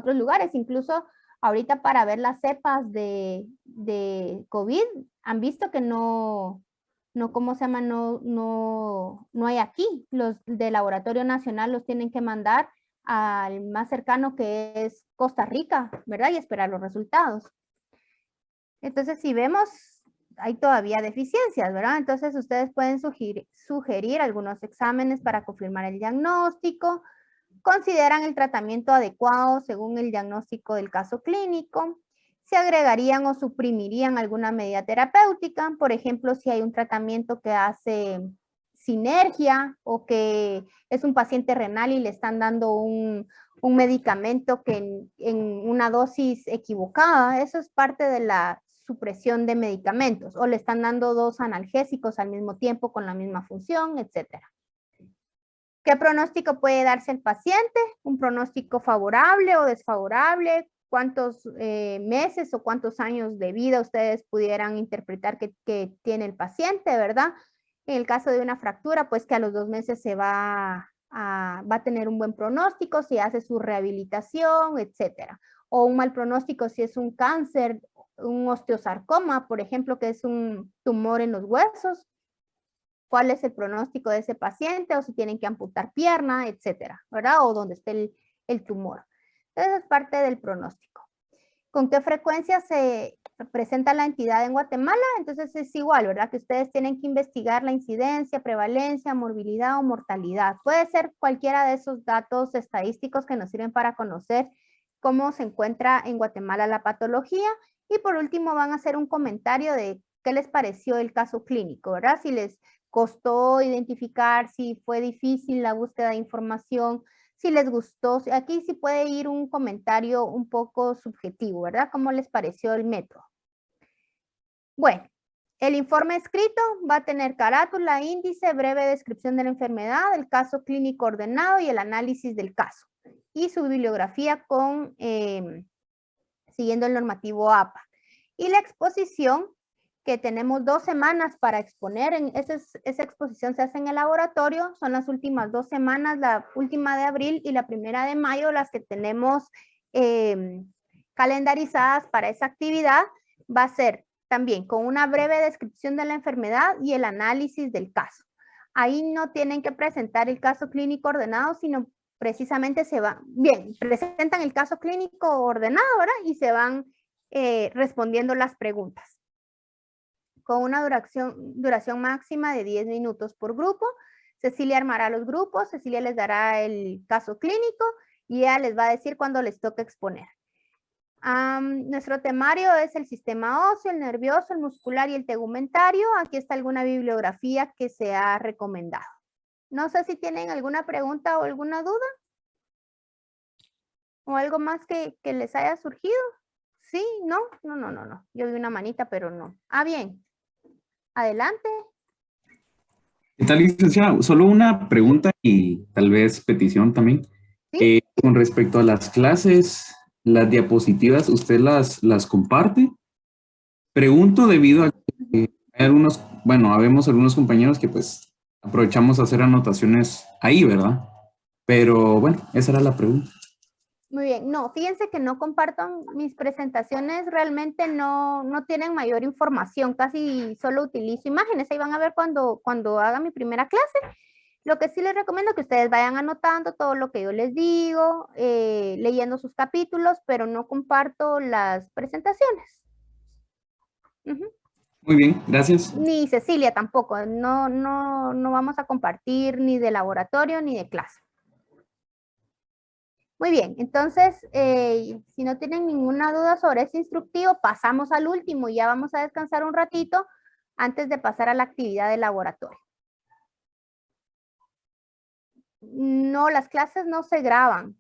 lugares. Incluso ahorita para ver las cepas de COVID, han visto que no no, ¿cómo se llama? No hay aquí. Los de Laboratorio Nacional los tienen que mandar al más cercano, que es Costa Rica, ¿verdad? Y esperar los resultados. Entonces, si vemos, hay todavía deficiencias, ¿verdad? Entonces, ustedes pueden sugerir algunos exámenes para confirmar el diagnóstico. Consideran el tratamiento adecuado según el diagnóstico del caso clínico. Se agregarían o suprimirían alguna medida terapéutica. Por ejemplo, si hay un tratamiento que hace sinergia o que es un paciente renal y le están dando un medicamento que en una dosis equivocada, eso es parte de la supresión de medicamentos, o le están dando 2 analgésicos al mismo tiempo con la misma función, etcétera. ¿Qué pronóstico puede darse al paciente? ¿Un pronóstico favorable o desfavorable? ¿Cuántos meses o cuántos años de vida ustedes pudieran interpretar que tiene el paciente, verdad? En el caso de una fractura, pues que a los 2 meses se va a tener un buen pronóstico si hace su rehabilitación, etcétera. O un mal pronóstico si es un cáncer, un osteosarcoma, por ejemplo, que es un tumor en los huesos. ¿Cuál es el pronóstico de ese paciente? O si tienen que amputar pierna, etcétera, ¿verdad? O donde esté el tumor. Entonces es parte del pronóstico. ¿Con qué frecuencia se presenta la entidad en Guatemala? Entonces es igual, ¿verdad? Que ustedes tienen que investigar la incidencia, prevalencia, morbilidad o mortalidad. Puede ser cualquiera de esos datos estadísticos que nos sirven para conocer cómo se encuentra en Guatemala la patología. Y por último van a hacer un comentario de qué les pareció el caso clínico, ¿verdad? Si les costó identificar, si fue difícil la búsqueda de información, si les gustó. Aquí sí puede ir un comentario un poco subjetivo, ¿verdad? ¿Cómo les pareció el método? Bueno, el informe escrito va a tener carátula, índice, breve descripción de la enfermedad, el caso clínico ordenado y el análisis del caso. Y su bibliografía con, siguiendo el normativo APA. Y la exposición, que tenemos 2 semanas para exponer. Esa exposición se hace en el laboratorio, son las últimas 2 semanas, la última de abril y la primera de mayo, las que tenemos calendarizadas para esa actividad. Va a ser también con una breve descripción de la enfermedad y el análisis del caso. Ahí no tienen que presentar el caso clínico ordenado, sino precisamente presentan el caso clínico ordenado, ¿verdad? Y se van respondiendo las preguntas. Con una duración máxima de 10 minutos por grupo. Cecilia armará los grupos, Cecilia les dará el caso clínico y ella les va a decir cuándo les toca exponer. Nuestro temario es el sistema óseo, el nervioso, el muscular y el tegumentario. Aquí está alguna bibliografía que se ha recomendado. No sé si tienen alguna pregunta o alguna duda. ¿O algo más que les haya surgido? ¿Sí? ¿No? No. Yo vi una manita, pero no. Bien. Adelante. ¿Qué tal, licenciada? Solo una pregunta y tal vez petición también. ¿Sí? Con respecto a las clases, las diapositivas, ¿usted las comparte? Pregunto debido a que hay habemos algunos compañeros que pues aprovechamos a hacer anotaciones ahí, ¿verdad? Pero bueno, esa era la pregunta. Muy bien, no, fíjense que no comparto mis presentaciones, realmente no tienen mayor información, casi solo utilizo imágenes, ahí van a ver cuando haga mi primera clase. Lo que sí les recomiendo es que ustedes vayan anotando todo lo que yo les digo, leyendo sus capítulos, pero no comparto las presentaciones. Muy bien, gracias. Ni Cecilia tampoco, no vamos a compartir ni de laboratorio ni de clase. Muy bien, entonces, si no tienen ninguna duda sobre este instructivo, pasamos al último y ya vamos a descansar un ratito antes de pasar a la actividad de laboratorio. No, las clases no se graban.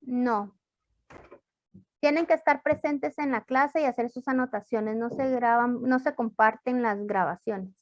No. Tienen que estar presentes en la clase y hacer sus anotaciones, no se graban, no se comparten las grabaciones.